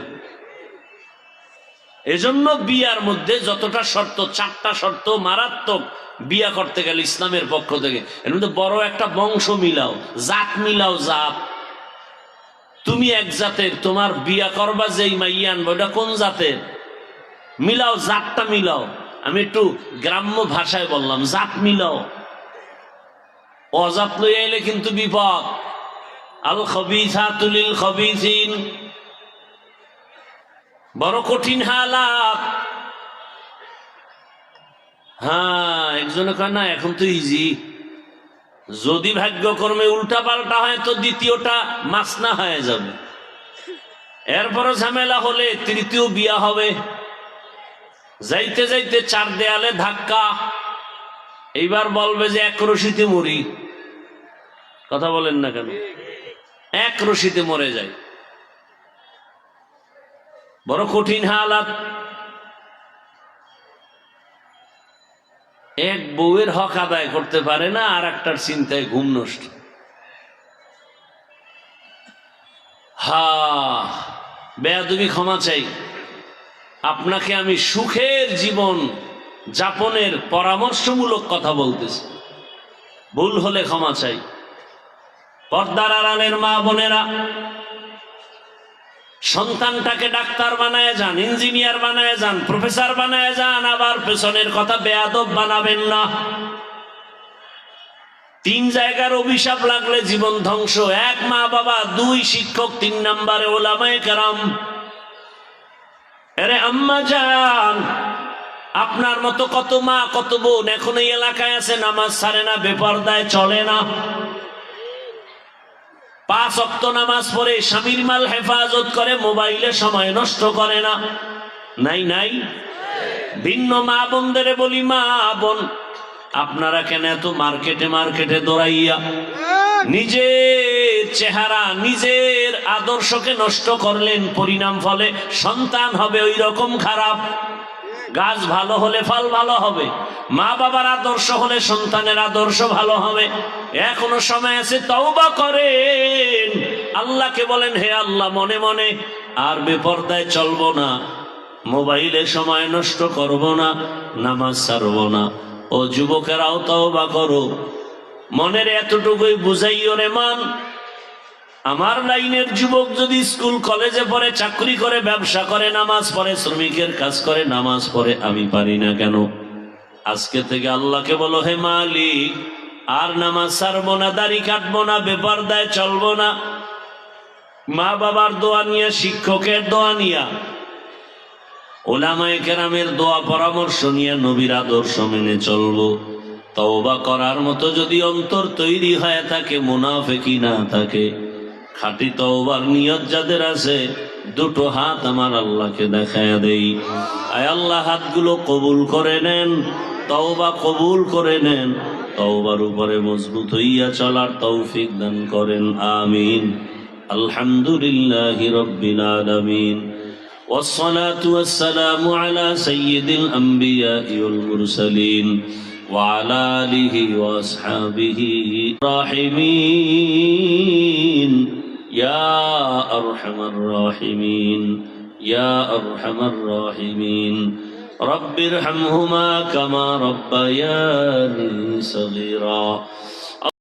এজন্য বিয়ার মধ্যে যতটা শর্ত, 4টা শর্ত মারাত্মক বিয়া করতে গেলে ইসলামের পক্ষ থেকে। এর মধ্যে বড় একটা বংশ মিলাও, জাত মিলাও। জাত, তুমি এক জাতের, তোমার বিয়া করবা যেই মাইয়া আনবো ওটা কোন জাতের, মিলাও, জাতটা মিলাও। আমি একটু গ্রাম্য ভাষায় বললাম, জাত মিলাও। অজাত লইয়া এলে কিন্তু বিপদ। আল খবিসাতু লিল খবিসিন, বড় কঠিন হালাত। হ্যাঁ, একজনে কয় না এখন তো ইজি, যদি ভাগ্যকর্মে উল্টা পাল্টা হয় তো দ্বিতীয়টা মাসনা হয়ে যাবে, এরপরে ঝামেলা হলে তৃতীয় বিয়া হবে, যাইতে যাইতে চার দেয়ালে ধাক্কা, এইবার বলবে যে এক রশিতে মরি। কথা বলেন না কেন? এক রশিতে মরে যায়, বড় কঠিন হালাত। এক বউয়ের হক আদায় করতে পারে না, আর একটার চিন্তায় ঘুম নষ্ট। বেয়াদবি, ক্ষমা চাই। আপনাকে আমি সুখের জীবন যাপনের পরামর্শমূলক কথা বলতেছি, ভুল হলে ক্ষমা চাই। পর্দার আড়ালের মা বোনেরা, সন্তানটাকে ডাক্তার বানায় যান, ইঞ্জিনিয়ার বানায় যান, প্রফেসর বানায় যান, আবার পেছনের কথা বেয়াদব বানাবেন না। তিন জায়গার অভিশাপ লাগলে জীবন ধ্বংস। এক, মা বাবা; দুই, শিক্ষক; তিন নম্বরে ওলামায়ে কেরাম। আরে আম্মা জান, আপনার মতো কত মা কত বোন এখন এই এলাকায় আছে, নামাজ ছাড়ে না, বেপরদায় চলে না, 5 ওয়াক্ত নামাজ পড়ে, স্বামীর মাল হেফাজত করে, মোবাইলে সময় নষ্ট করে না। নাই নাই? ভিন্ন মা বোনদের বলি, মা বোন, আপনারা কেন এত মার্কেটে মার্কেটে দৌড়াইয়া নিজের চেহারা, নিজের আদর্শকে নষ্ট করলেন? পরিণাম ফলে সন্তান হবে ওই রকম খারাপ। গাছ ভালো হলে ফল ভালো হবে, মা বাবার আদর্শ হলে সন্তানের আদর্শ ভালো হবে। এখনো সময় আছে, তওবা করেন, আল্লাহকে বলেন, হে আল্লাহ, মনে মনে আর বেপরদায় চলবো না, মোবাইলে সময় নষ্ট করব না, নামাজ ছাড়বো না। ও যুবকেরাও তওবা করো, মনের এতটুকুই বুঝাইও রে মান। আমার লাইনের যুবক যদি স্কুল কলেজে পড়ে, চাকরি করে, ব্যবসা করে, নামাজ পড়ে, শ্রমিকের কাজ করে, নামাজ পড়ে, আমি পারি না কেন? আজকে থেকে আল্লাহকে বলো, হে মালিক, আর নামাজ ছাড়বো না, দাড়ি কাটবো না, বেপরদায় চলবো না। মা বাবার দোয়া নিয়া, শিক্ষকের দোয়া নিয়া, ওলামায়ে কেরামের দোয়া পরামর্শ নিয়ে নবীর আদর্শ মেনে চলবো। তওবা করার মতো যদি অন্তর তৈরি হয়ে থাকে, মুনাফিকি না থাকে, খাঁটি তওবার নিয়ত যাদের আছে, দুটো হাত আমার আল্লাহকে দেখায়া দেই। আয় আল্লাহ, হাতগুলো কবুল করে নেন, তওবা কবুল করে নেন, তওবার উপরে মজবুত হইয়া চলার তৌফিক দান করেন, আমিন। আলহামদুলিল্লাহি রাব্বিল আলামিন, والصلاة والسلام على سيد الأنبياء والمرسلين وعلى آله وأصحابه الراحمين يا أرحم الراحمين يا أرحم الراحمين رب ارحمهما كما ربياني صغيرا